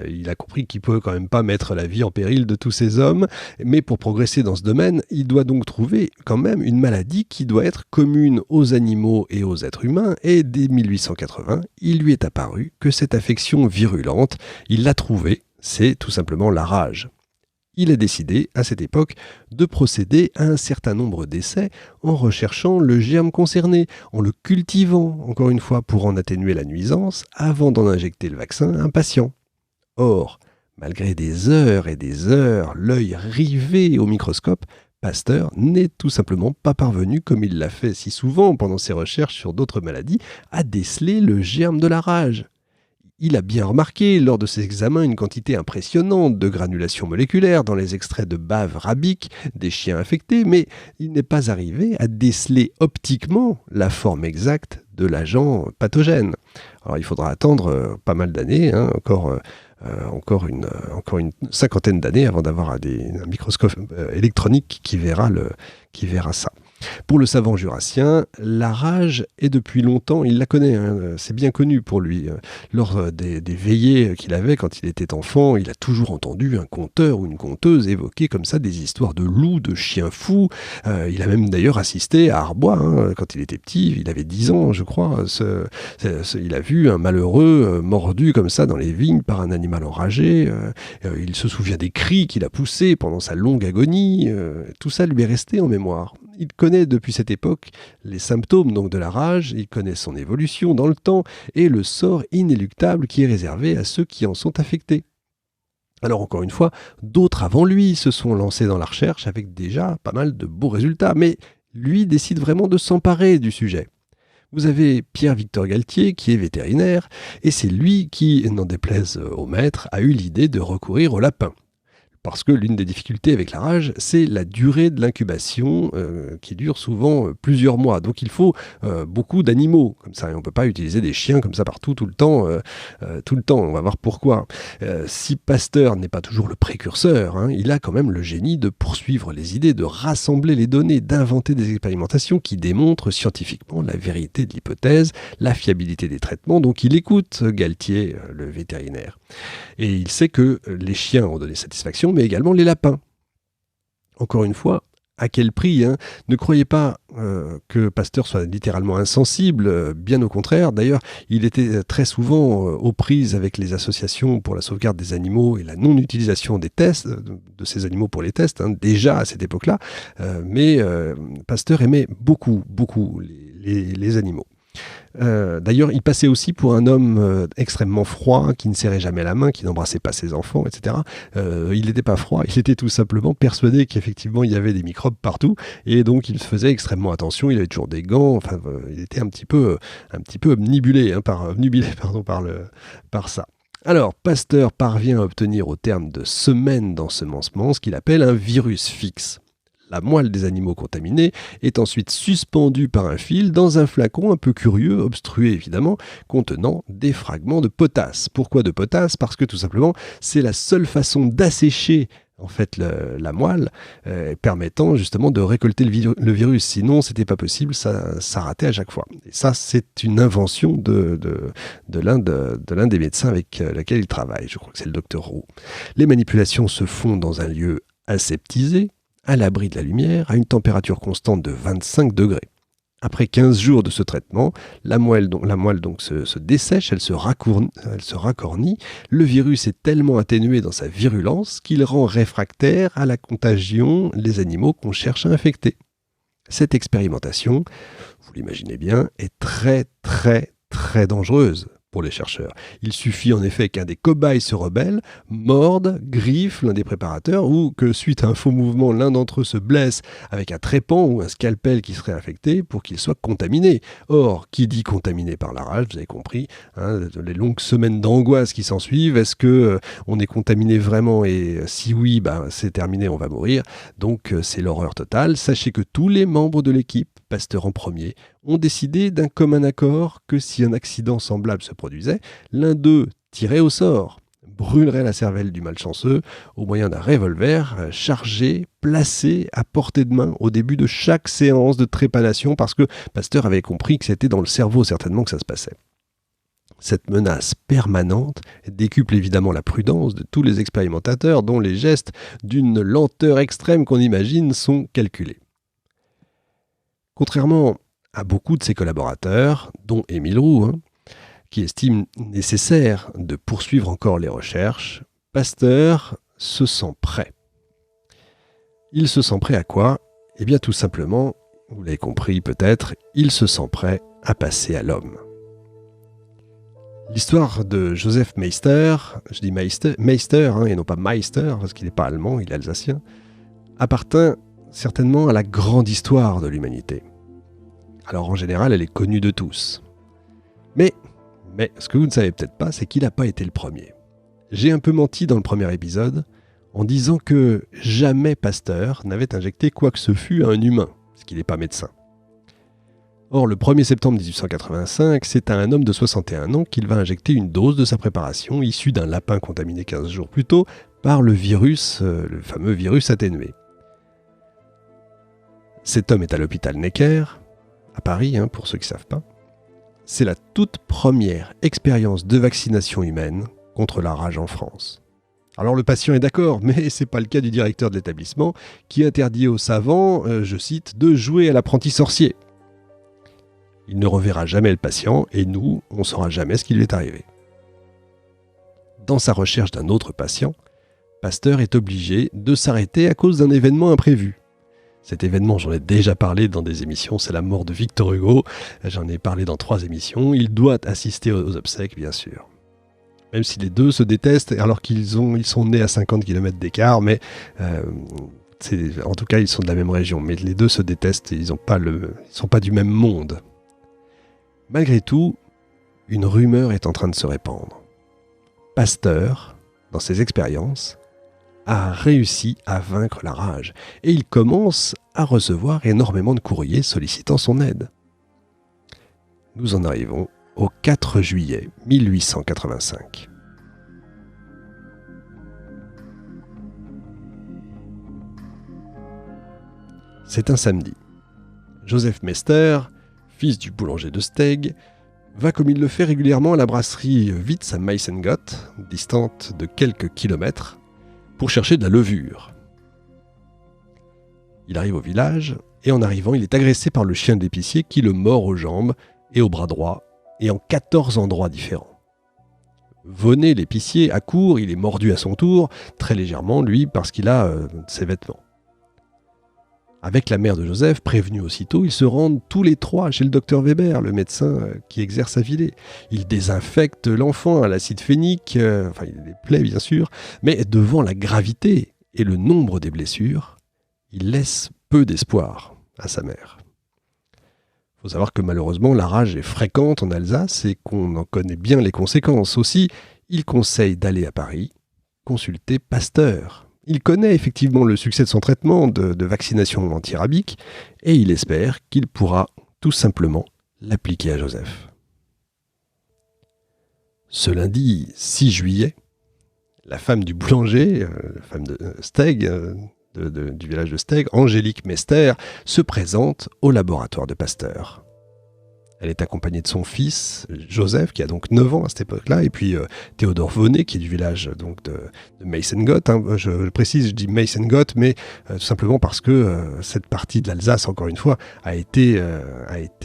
il a compris qu'il ne peut quand même pas mettre la vie en péril de tous ces hommes, mais pour progresser dans ce domaine, il doit donc trouver quand même une maladie qui doit être commune aux animaux et aux êtres humains, et dès 1880, il lui est apparu que cette affection virulente, il l'a trouvée, c'est tout simplement la rage. Il a décidé, à cette époque, de procéder à un certain nombre d'essais en recherchant le germe concerné, en le cultivant, encore une fois, pour en atténuer la nuisance, avant d'en injecter le vaccin à un patient. Or, malgré des heures et des heures, l'œil rivé au microscope, Pasteur n'est tout simplement pas parvenu, comme il l'a fait si souvent pendant ses recherches sur d'autres maladies, à déceler le germe de la rage. Il a bien remarqué lors de ses examens une quantité impressionnante de granulation moléculaire dans les extraits de bave rabique des chiens infectés, mais il n'est pas arrivé à déceler optiquement la forme exacte de l'agent pathogène. Alors il faudra attendre pas mal d'années, encore une cinquantaine d'années avant d'avoir un microscope électronique qui verra ça. Pour le savant jurassien, la rage est depuis longtemps, il la connaît, c'est bien connu pour lui. Lors des veillées qu'il avait quand il était enfant, il a toujours entendu un conteur ou une conteuse évoquer comme ça des histoires de loups, de chiens fous. Il a même d'ailleurs assisté à Arbois, quand il était petit, il avait 10 ans je crois. Il a vu un malheureux mordu comme ça dans les vignes par un animal enragé. Il se souvient des cris qu'il a poussés pendant sa longue agonie. Tout ça lui est resté en mémoire. Il connaît depuis cette époque les symptômes donc de la rage, il connaît son évolution dans le temps et le sort inéluctable qui est réservé à ceux qui en sont affectés. Alors encore une fois, d'autres avant lui se sont lancés dans la recherche avec déjà pas mal de beaux résultats, mais lui décide vraiment de s'emparer du sujet. Vous avez Pierre-Victor Galtier qui est vétérinaire et c'est lui qui, n'en déplaise au maître, a eu l'idée de recourir au lapin. Parce que l'une des difficultés avec la rage, c'est la durée de l'incubation qui dure souvent plusieurs mois. Donc il faut beaucoup d'animaux comme ça. Et on ne peut pas utiliser des chiens comme ça partout, tout le temps. On va voir pourquoi. Si Pasteur n'est pas toujours le précurseur, il a quand même le génie de poursuivre les idées, de rassembler les données, d'inventer des expérimentations qui démontrent scientifiquement la vérité de l'hypothèse, la fiabilité des traitements. Donc il écoute Galtier, le vétérinaire. Et il sait que les chiens ont donné satisfaction, mais également les lapins. Encore une fois, à quel prix, hein ? Ne croyez pas que Pasteur soit littéralement insensible, bien au contraire. D'ailleurs, il était très souvent aux prises avec les associations pour la sauvegarde des animaux et la non-utilisation des tests, de ces animaux pour les tests, hein, déjà à cette époque-là. Mais Pasteur aimait beaucoup les animaux. D'ailleurs, il passait aussi pour un homme extrêmement froid, qui ne serrait jamais la main, qui n'embrassait pas ses enfants, etc. Il n'était pas froid, il était tout simplement persuadé qu'effectivement il y avait des microbes partout, et donc il faisait extrêmement attention. Il avait toujours des gants. Enfin, il était un petit peu obnubilé, hein, par ça. Alors, Pasteur parvient à obtenir au terme de semaines d'ensemencement ce qu'il appelle un virus fixe. La moelle des animaux contaminés est ensuite suspendue par un fil dans un flacon un peu curieux, obstrué évidemment, contenant des fragments de potasse. Pourquoi de potasse ? Parce que tout simplement, c'est la seule façon d'assécher en fait la moelle, permettant justement de récolter le virus. Sinon, c'était pas possible, ça ratait à chaque fois. Et ça, c'est une invention de l'un des médecins avec lequel il travaille. Je crois que c'est le docteur Roux. Les manipulations se font dans un lieu aseptisé, à l'abri de la lumière, à une température constante de 25 degrés. Après 15 jours de ce traitement, la moelle se dessèche, elle se racornit. Le virus est tellement atténué dans sa virulence qu'il rend réfractaire à la contagion les animaux qu'on cherche à infecter. Cette expérimentation, vous l'imaginez bien, est très très très dangereuse pour les chercheurs. Il suffit en effet qu'un des cobayes se rebelle, morde, griffe l'un des préparateurs, ou que suite à un faux mouvement, l'un d'entre eux se blesse avec un trépan ou un scalpel qui serait infecté pour qu'il soit contaminé. Or, qui dit contaminé par la rage, vous avez compris, hein, les longues semaines d'angoisse qui s'ensuivent, est-ce que on est contaminé vraiment, et si oui, c'est terminé, on va mourir. Donc c'est l'horreur totale. Sachez que tous les membres de l'équipe, Pasteur en premier, ont décidé d'un commun accord que si un accident semblable se produisait, l'un d'eux, tiré au sort, brûlerait la cervelle du malchanceux au moyen d'un revolver chargé, placé à portée de main au début de chaque séance de trépanation, parce que Pasteur avait compris que c'était dans le cerveau certainement que ça se passait. Cette menace permanente décuple évidemment la prudence de tous les expérimentateurs, dont les gestes d'une lenteur extrême qu'on imagine sont calculés. Contrairement à beaucoup de ses collaborateurs, dont Émile Roux, qui estime nécessaire de poursuivre encore les recherches, Pasteur se sent prêt. Il se sent prêt à quoi ? Eh bien tout simplement, vous l'avez compris peut-être, il se sent prêt à passer à l'homme. L'histoire de Joseph Meister, je dis Meister et non pas Meister, parce qu'il n'est pas allemand, il est alsacien, appartient certainement à la grande histoire de l'humanité. Alors en général, elle est connue de tous. Mais ce que vous ne savez peut-être pas, c'est qu'il n'a pas été le premier. J'ai un peu menti dans le premier épisode en disant que jamais Pasteur n'avait injecté quoi que ce fût à un humain, parce qu'il n'est pas médecin. Or, le 1er septembre 1885, c'est à un homme de 61 ans qu'il va injecter une dose de sa préparation, issue d'un lapin contaminé 15 jours plus tôt, par le virus, le fameux virus atténué. Cet homme est à l'hôpital Necker, à Paris, pour ceux qui ne savent pas. C'est la toute première expérience de vaccination humaine contre la rage en France. Alors le patient est d'accord, mais ce n'est pas le cas du directeur de l'établissement, qui interdit aux savants, je cite, de jouer à l'apprenti sorcier. Il ne reverra jamais le patient, et nous, on ne saura jamais ce qui lui est arrivé. Dans sa recherche d'un autre patient, Pasteur est obligé de s'arrêter à cause d'un événement imprévu. Cet événement, j'en ai déjà parlé dans des émissions, c'est la mort de Victor Hugo. J'en ai parlé dans 3 émissions. Il doit assister aux obsèques, bien sûr. Même si les deux se détestent, alors qu'ils sont nés à 50 km d'écart, mais en tout cas, ils sont de la même région. Mais les deux se détestent et ils ne sont pas du même monde. Malgré tout, une rumeur est en train de se répandre. Pasteur, dans ses expériences, a réussi à vaincre la rage et il commence à recevoir énormément de courriers sollicitant son aide. Nous en arrivons au 4 juillet 1885. C'est un samedi. Joseph Meister, fils du boulanger de Steg, va comme il le fait régulièrement à la brasserie Witz à Meissengott, distante de quelques kilomètres, pour chercher de la levure. Il arrive au village, et en arrivant, il est agressé par le chien de l'épicier qui le mord aux jambes et au bras droit, et en 14 endroits différents. Vonnet, l'épicier, accourt, il est mordu à son tour, très légèrement, lui, parce qu'il a ses vêtements. Avec la mère de Joseph, prévenue aussitôt, ils se rendent tous les trois chez le docteur Weber, le médecin qui exerce à Villers. Ils désinfectent l'enfant à l'acide phénique, il les plaît bien sûr, mais devant la gravité et le nombre des blessures, il laisse peu d'espoir à sa mère. Il faut savoir que malheureusement, la rage est fréquente en Alsace et qu'on en connaît bien les conséquences. Aussi, il conseille d'aller à Paris consulter Pasteur. Il connaît effectivement le succès de son traitement de vaccination antirabique et il espère qu'il pourra tout simplement l'appliquer à Joseph. Ce lundi 6 juillet, la femme du boulanger, la femme de Steg, du village de Steg, Angélique Mester, se présente au laboratoire de Pasteur. Elle est accompagnée de son fils, Joseph, qui a donc 9 ans à cette époque-là, et puis Théodore Vonnet, qui est du village donc, de Meissen-Gott. Je précise, je dis Meissen-Gott, mais tout simplement parce que cette partie de l'Alsace, encore une fois, a été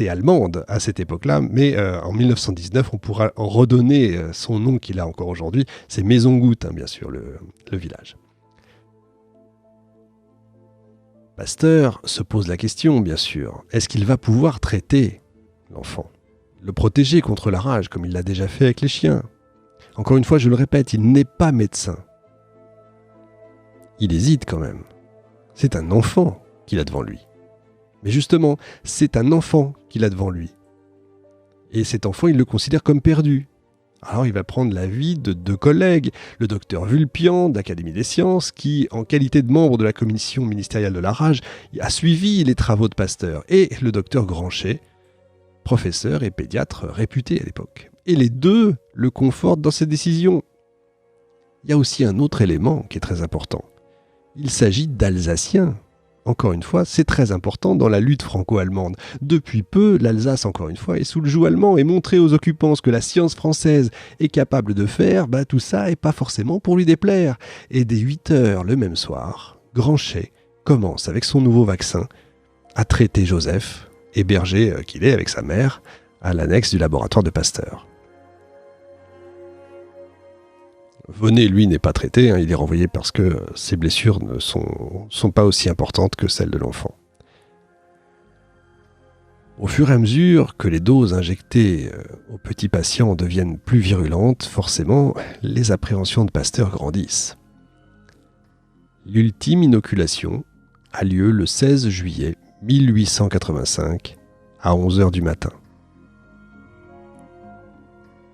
allemande à cette époque-là, mais en 1919, on pourra en redonner son nom qu'il a encore aujourd'hui. C'est Maisongut, bien sûr, le village. Pasteur se pose la question, bien sûr, est-ce qu'il va pouvoir traiter l'enfant, le protéger contre la rage, comme il l'a déjà fait avec les chiens? Encore une fois, je le répète, il n'est pas médecin. Il hésite quand même. C'est un enfant qu'il a devant lui. Mais justement, c'est un enfant qu'il a devant lui. Et cet enfant, il le considère comme perdu. Alors il va prendre l'avis de 2 collègues, le docteur Vulpian de l'Académie des sciences, qui, en qualité de membre de la commission ministérielle de la rage, a suivi les travaux de Pasteur, et le docteur Granchet, professeur et pédiatre réputé à l'époque. Et les 2 le confortent dans ses décisions. Il y a aussi un autre élément qui est très important. Il s'agit d'Alsaciens. Encore une fois, c'est très important dans la lutte franco-allemande. Depuis peu, l'Alsace, encore une fois, est sous le joug allemand et montrer aux occupants ce que la science française est capable de faire, tout ça n'est pas forcément pour lui déplaire. Et dès 8 heures le même soir, Granchet commence avec son nouveau vaccin à traiter Joseph, hébergé qu'il est avec sa mère, à l'annexe du laboratoire de Pasteur. Vonnet, lui, n'est pas traité, il est renvoyé parce que ses blessures ne sont pas aussi importantes que celles de l'enfant. Au fur et à mesure que les doses injectées aux petits patients deviennent plus virulentes, forcément, les appréhensions de Pasteur grandissent. L'ultime inoculation a lieu le 16 juillet 1885 à 11h du matin.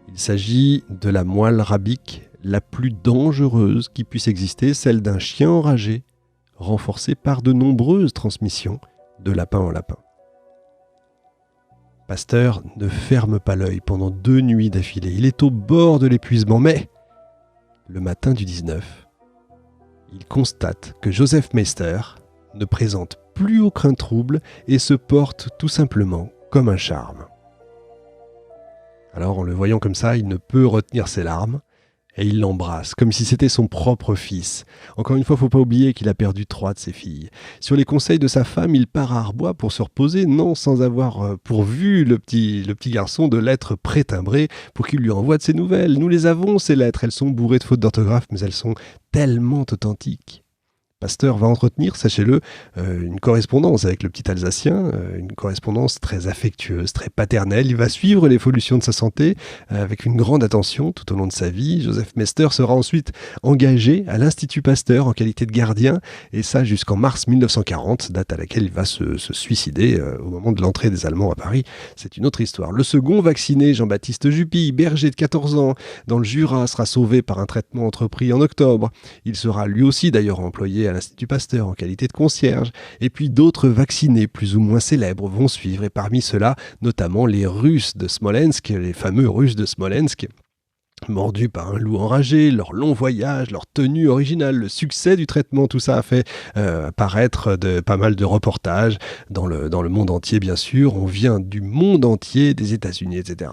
Il s'agit de la moelle rabique la plus dangereuse qui puisse exister, celle d'un chien enragé, renforcée par de nombreuses transmissions de lapin en lapin. Pasteur ne ferme pas l'œil pendant 2 nuits d'affilée. Il est au bord de l'épuisement, mais le matin du 19, il constate que Joseph Meister ne présente plus aucun trouble et se porte tout simplement comme un charme. Alors en le voyant comme ça, il ne peut retenir ses larmes et il l'embrasse comme si c'était son propre fils. Encore une fois, il ne faut pas oublier qu'il a perdu 3 de ses filles. Sur les conseils de sa femme, il part à Arbois pour se reposer, non sans avoir pourvu le petit garçon de lettres pré-timbrées pour qu'il lui envoie de ses nouvelles. Nous les avons, ces lettres, elles sont bourrées de fautes d'orthographe, mais elles sont tellement authentiques. Pasteur va entretenir, sachez-le, une correspondance avec le petit Alsacien, une correspondance très affectueuse, très paternelle. Il va suivre l'évolution de sa santé avec une grande attention tout au long de sa vie. Joseph Meister sera ensuite engagé à l'Institut Pasteur en qualité de gardien, et ça jusqu'en mars 1940, date à laquelle il va se suicider au moment de l'entrée des Allemands à Paris. C'est une autre histoire. Le second vacciné, Jean-Baptiste Jupy, berger de 14 ans, dans le Jura, sera sauvé par un traitement entrepris en octobre. Il sera lui aussi d'ailleurs employé à l'Institut Pasteur en qualité de concierge, et puis d'autres vaccinés plus ou moins célèbres vont suivre, et parmi ceux-là, notamment les Russes de Smolensk, les fameux Russes de Smolensk, Mordus par un loup enragé, leur long voyage, leur tenue originale, le succès du traitement, tout ça a fait apparaître pas mal de reportages dans le monde entier, bien sûr. On vient du monde entier, des États-Unis, etc.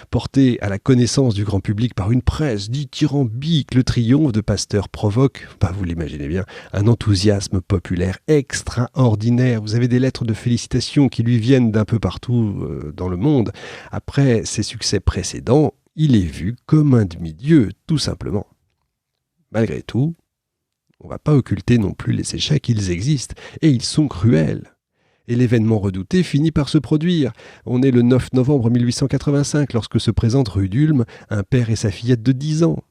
Porté à la connaissance du grand public par une presse dithyrambique, le triomphe de Pasteur provoque, vous l'imaginez bien, un enthousiasme populaire extraordinaire. Vous avez des lettres de félicitations qui lui viennent d'un peu partout dans le monde. Après ses succès précédents, il est vu comme un demi-dieu, tout simplement. Malgré tout, on ne va pas occulter non plus les échecs, ils existent, et ils sont cruels. Et l'événement redouté finit par se produire. On est le 9 novembre 1885, lorsque se présentent rue d'Ulm un père et sa fillette de 10 ans.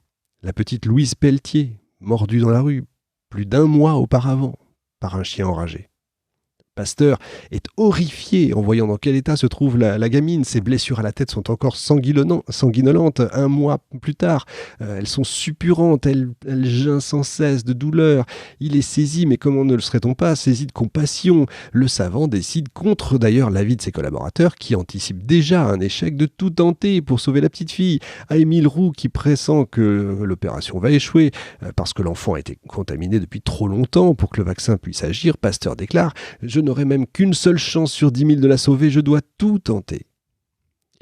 La petite Louise Pelletier, mordue dans la rue, plus d'1 mois auparavant, par un chien enragé. Pasteur est horrifié en voyant dans quel état se trouve la gamine. Ses blessures à la tête sont encore sanguinolentes 1 mois plus tard. Elles sont suppurantes, elle geint sans cesse de douleur. Il est saisi, mais comment ne le serait-on pas, saisi de compassion. Le savant décide, contre d'ailleurs l'avis de ses collaborateurs, qui anticipent déjà un échec, de tout tenter pour sauver la petite fille. À Émile Roux, qui pressent que l'opération va échouer, parce que l'enfant a été contaminé depuis trop longtemps pour que le vaccin puisse agir, Pasteur déclare « Je n'aurai même qu'une seule chance sur 10 000 de la sauver, je dois tout tenter. »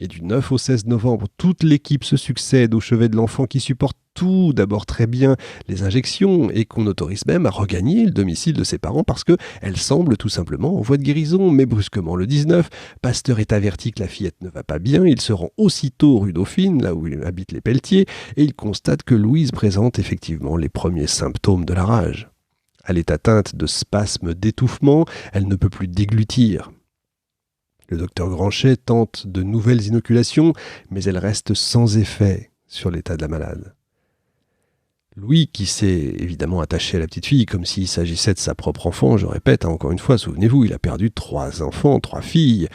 Et du 9 au 16 novembre, toute l'équipe se succède au chevet de l'enfant qui supporte tout d'abord très bien les injections et qu'on autorise même à regagner le domicile de ses parents parce qu'elle semble tout simplement en voie de guérison. Mais brusquement, le 19, Pasteur est averti que la fillette ne va pas bien. Il se rend aussitôt rue Dauphine, là où habitent les Pelletier, et il constate que Louise présente effectivement les premiers symptômes de la rage. Elle est atteinte de spasmes d'étouffement, elle ne peut plus déglutir. Le docteur Granchet tente de nouvelles inoculations, mais elles restent sans effet sur l'état de la malade. Louis, qui s'est évidemment attaché à la petite fille comme s'il s'agissait de sa propre enfant, je répète, encore une fois, souvenez-vous, il a perdu 3 enfants, 3 filles.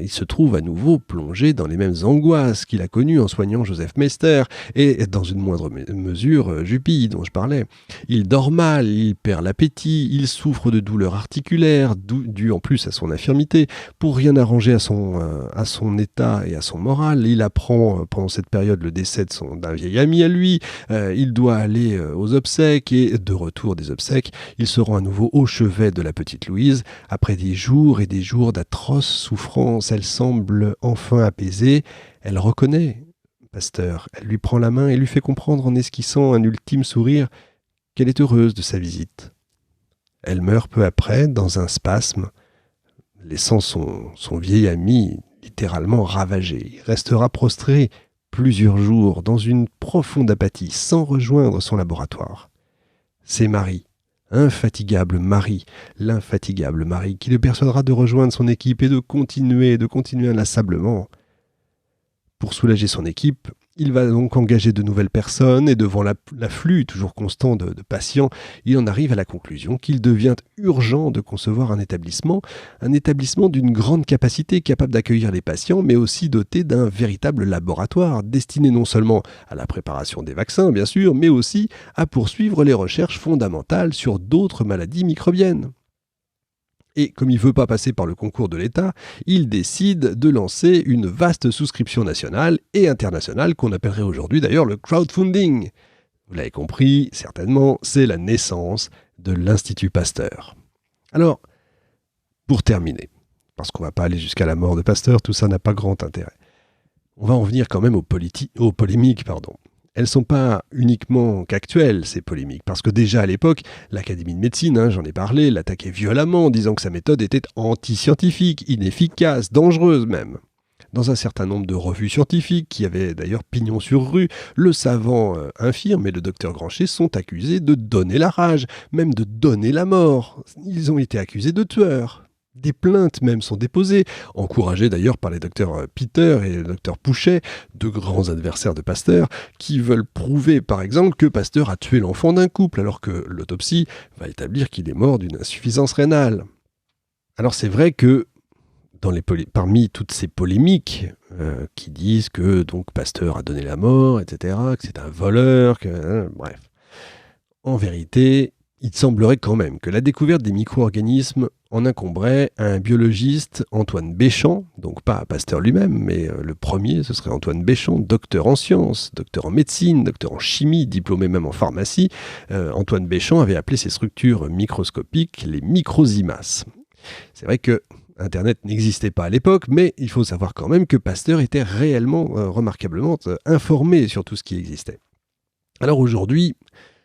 Il se trouve à nouveau plongé dans les mêmes angoisses qu'il a connues en soignant Joseph Meister et, dans une moindre mesure, Jupille, dont je parlais. Il dort mal, il perd l'appétit, il souffre de douleurs articulaires, dues en plus à son infirmité. Pour rien arranger à son état et à son moral, il apprend pendant cette période le décès d'un vieil ami à lui. Il doit aller aux obsèques et, de retour des obsèques, il se rend à nouveau au chevet de la petite Louise. Après des jours et des jours d'atroces souffrances, elle semble enfin apaisée. Elle reconnaît Pasteur. Elle lui prend la main et lui fait comprendre en esquissant un ultime sourire qu'elle est heureuse de sa visite. Elle meurt peu après dans un spasme, laissant son vieil ami littéralement ravagé. Il restera prostré plusieurs jours dans une profonde apathie, sans rejoindre son laboratoire. C'est Marie, l'infatigable Marie, qui le persuadera de rejoindre son équipe et de continuer inlassablement. Pour soulager son équipe, il va donc engager de nouvelles personnes et devant l'afflux toujours constant de patients, il en arrive à la conclusion qu'il devient urgent de concevoir un établissement d'une grande capacité capable d'accueillir les patients, mais aussi doté d'un véritable laboratoire destiné non seulement à la préparation des vaccins, bien sûr, mais aussi à poursuivre les recherches fondamentales sur d'autres maladies microbiennes. Et comme il ne veut pas passer par le concours de l'État, il décide de lancer une vaste souscription nationale et internationale qu'on appellerait aujourd'hui d'ailleurs le crowdfunding. Vous l'avez compris, certainement, c'est la naissance de l'Institut Pasteur. Alors, pour terminer, parce qu'on ne va pas aller jusqu'à la mort de Pasteur, tout ça n'a pas grand intérêt, on va en venir quand même aux polémiques. Elles ne sont pas uniquement qu'actuelles, ces polémiques, parce que déjà à l'époque, l'Académie de médecine, j'en ai parlé, l'attaquait violemment, disant que sa méthode était anti-scientifique, inefficace, dangereuse même. Dans un certain nombre de revues scientifiques, qui avaient d'ailleurs pignon sur rue, le savant infirme et le docteur Granchet sont accusés de donner la rage, même de donner la mort. Ils ont été accusés de tueurs. Des plaintes même sont déposées, encouragées d'ailleurs par les docteurs Peter et le docteur Pouchet, deux grands adversaires de Pasteur, qui veulent prouver par exemple que Pasteur a tué l'enfant d'un couple, alors que l'autopsie va établir qu'il est mort d'une insuffisance rénale. Alors c'est vrai que parmi toutes ces polémiques qui disent que donc Pasteur a donné la mort, etc., que c'est un voleur, bref. En vérité, il semblerait quand même que la découverte des micro-organismes en incomberait à un biologiste, Antoine Béchamp, donc pas à Pasteur lui-même, mais le premier, ce serait Antoine Béchamp, docteur en sciences, docteur en médecine, docteur en chimie, diplômé même en pharmacie. Antoine Béchamp avait appelé ces structures microscopiques les microzymas. C'est vrai que Internet n'existait pas à l'époque, mais il faut savoir quand même que Pasteur était réellement, remarquablement informé sur tout ce qui existait. Alors aujourd'hui,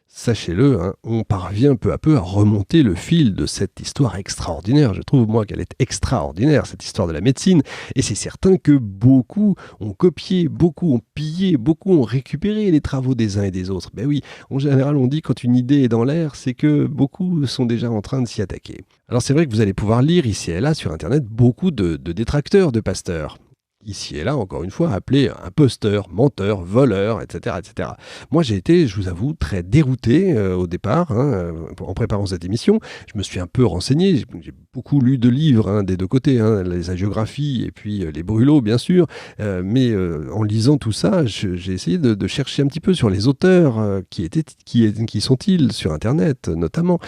sachez-le, on parvient peu à peu à remonter le fil de cette histoire extraordinaire. Je trouve, moi, qu'elle est extraordinaire, cette histoire de la médecine. Et c'est certain que beaucoup ont copié, beaucoup ont pillé, beaucoup ont récupéré les travaux des uns et des autres. Ben oui, en général, on dit quand une idée est dans l'air, c'est que beaucoup sont déjà en train de s'y attaquer. Alors c'est vrai que vous allez pouvoir lire ici et là sur Internet beaucoup de détracteurs de Pasteur. Ici et là, encore une fois, appelé imposteur, menteur, voleur, etc., etc. Moi, j'ai été, je vous avoue, très dérouté au départ, en préparant cette émission. Je me suis un peu renseigné, j'ai beaucoup lu de livres des deux côtés, les hagiographies et puis les brûlots, bien sûr. Mais en lisant tout ça, j'ai essayé de chercher un petit peu sur les auteurs, qui sont-ils sur Internet, notamment.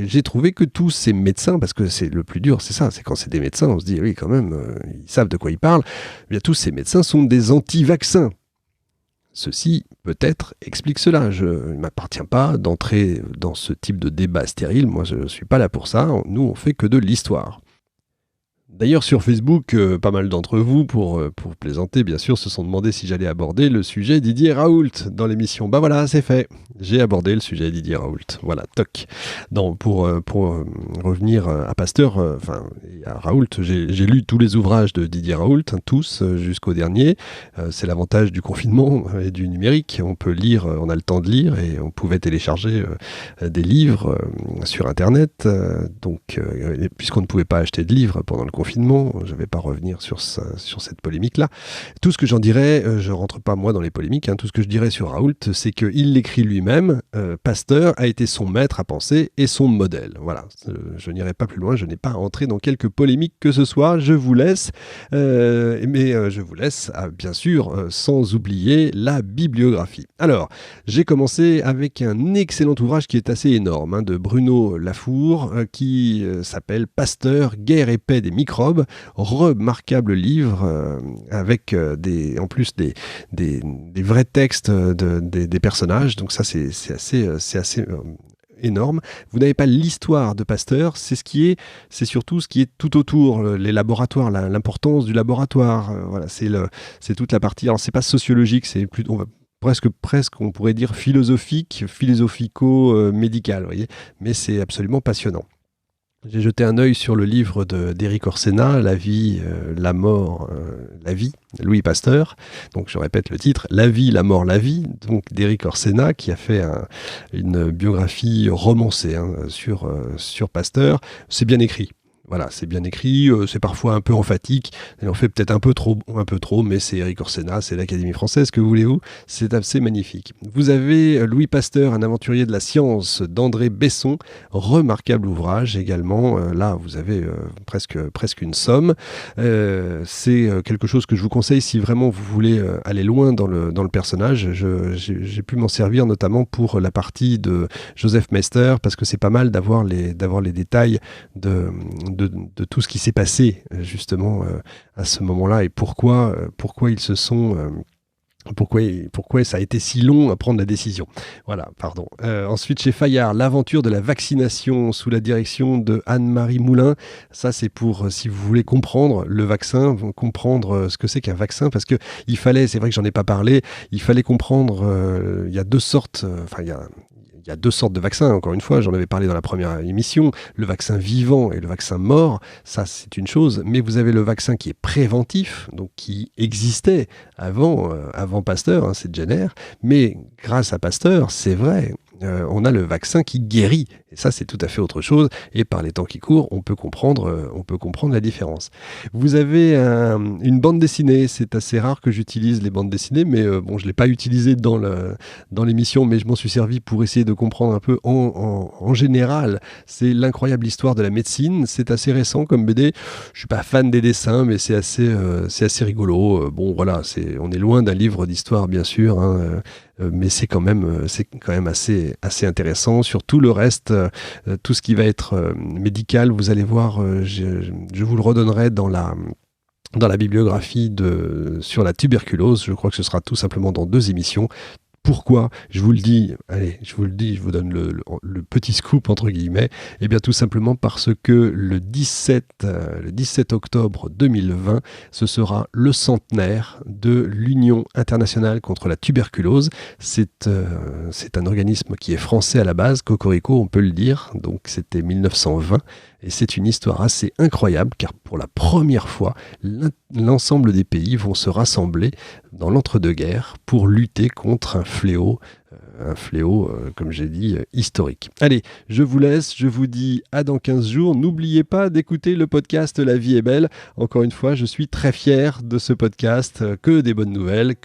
J'ai trouvé que tous ces médecins, parce que c'est le plus dur, c'est ça, c'est quand c'est des médecins, on se dit, oui, quand même, ils savent de quoi ils parlent. Eh bien, tous ces médecins sont des anti-vaccins. Ceci, peut-être, explique cela. Il ne m'appartient pas d'entrer dans ce type de débat stérile. Moi, je ne suis pas là pour ça. Nous, on fait que de l'histoire. D'ailleurs, sur Facebook, pas mal d'entre vous, pour plaisanter, bien sûr, se sont demandé si j'allais aborder le sujet Didier Raoult dans l'émission. Bah voilà, c'est fait. J'ai abordé le sujet Didier Raoult. Voilà, toc. Pour revenir à Pasteur, et à Raoult, j'ai lu tous les ouvrages de Didier Raoult, tous, jusqu'au dernier. C'est l'avantage du confinement et du numérique. On peut lire, on a le temps de lire, et on pouvait télécharger des livres sur Internet. Puisqu'on ne pouvait pas acheter de livres pendant le confinement, je ne vais pas revenir sur cette polémique-là. Tout ce que j'en dirais, je ne rentre pas moi dans les polémiques, tout ce que je dirais sur Raoult, c'est qu'il l'écrit lui-même, Pasteur a été son maître à penser et son modèle. Voilà, je n'irai pas plus loin, je n'ai pas à entrer dans quelque polémique que ce soit, je vous laisse, mais je vous laisse, bien sûr, sans oublier la bibliographie. Alors, j'ai commencé avec un excellent ouvrage qui est assez énorme, de Bruno Lafour, qui s'appelle Pasteur, guerre et paix des microbes. Remarquable livre avec en plus des vrais textes des personnages, donc ça c'est assez énorme. Vous n'avez pas l'histoire de Pasteur, c'est surtout ce qui est tout autour, les laboratoires, l'importance du laboratoire, voilà, c'est toute la partie, alors c'est pas sociologique, c'est plutôt, presque on pourrait dire philosophico-médical, vous voyez, mais c'est absolument passionnant. J'ai jeté un œil sur le livre d'Éric Orsena, La vie, la mort, la vie, Louis Pasteur. Donc je répète le titre, La vie, la mort, la vie, donc d'Éric Orsena, qui a fait une biographie romancée sur Pasteur. C'est bien écrit. Voilà, c'est bien écrit, c'est parfois un peu emphatique, et on fait peut-être un peu trop, mais c'est Éric Orsena, c'est l'Académie française, que voulez-vous, c'est assez magnifique. Vous avez Louis Pasteur, un aventurier de la science, d'André Besson, remarquable ouvrage également, là vous avez presque une somme, c'est quelque chose que je vous conseille si vraiment vous voulez aller loin dans le personnage. J'ai pu m'en servir notamment pour la partie de Joseph Meister, parce que c'est pas mal d'avoir les détails de tout ce qui s'est passé justement à ce moment-là et pourquoi ils se sont pourquoi ça a été si long à prendre la décision. Voilà, pardon. Ensuite, chez Fayard, l'aventure de la vaccination sous la direction de Anne-Marie Moulin. Ça, c'est pour, si vous voulez comprendre le vaccin, comprendre ce que c'est qu'un vaccin, parce que c'est vrai que j'en ai pas parlé, il fallait comprendre, il y a deux sortes, il y a deux sortes de vaccins, encore une fois, j'en avais parlé dans la première émission, le vaccin vivant et le vaccin mort, ça c'est une chose, mais vous avez le vaccin qui est préventif, donc qui existait avant Pasteur, c'est Jenner, mais grâce à Pasteur, c'est vrai, on a le vaccin qui guérit, et ça c'est tout à fait autre chose, et par les temps qui courent, on peut comprendre la différence. Vous avez une bande dessinée, c'est assez rare que j'utilise les bandes dessinées, mais je ne l'ai pas utilisé dans l'émission, mais je m'en suis servi pour essayer de comprendre un peu en général. C'est l'incroyable histoire de la médecine, c'est assez récent comme BD, je suis pas fan des dessins, mais c'est assez rigolo. Bon voilà, on est loin d'un livre d'histoire bien sûr, mais c'est quand même assez intéressant. Sur tout le reste, tout ce qui va être médical, vous allez voir, je vous le redonnerai dans la bibliographie sur la tuberculose. Je crois que ce sera tout simplement dans 2 émissions. Pourquoi ? Je vous le dis, je vous donne le petit scoop entre guillemets. Eh bien tout simplement parce que le 17 octobre 2020, ce sera le centenaire de l'Union internationale contre la tuberculose. C'est un organisme qui est français à la base, cocorico on peut le dire, donc c'était 1920. Et c'est une histoire assez incroyable car pour la première fois, l'ensemble des pays vont se rassembler dans l'entre-deux-guerres pour lutter contre un fléau, comme j'ai dit, historique. Allez, je vous laisse, je vous dis à dans 15 jours. N'oubliez pas d'écouter le podcast La vie est belle. Encore une fois, je suis très fier de ce podcast. Que des bonnes nouvelles.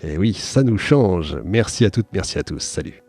Et oui, ça nous change. Merci à toutes, merci à tous. Salut.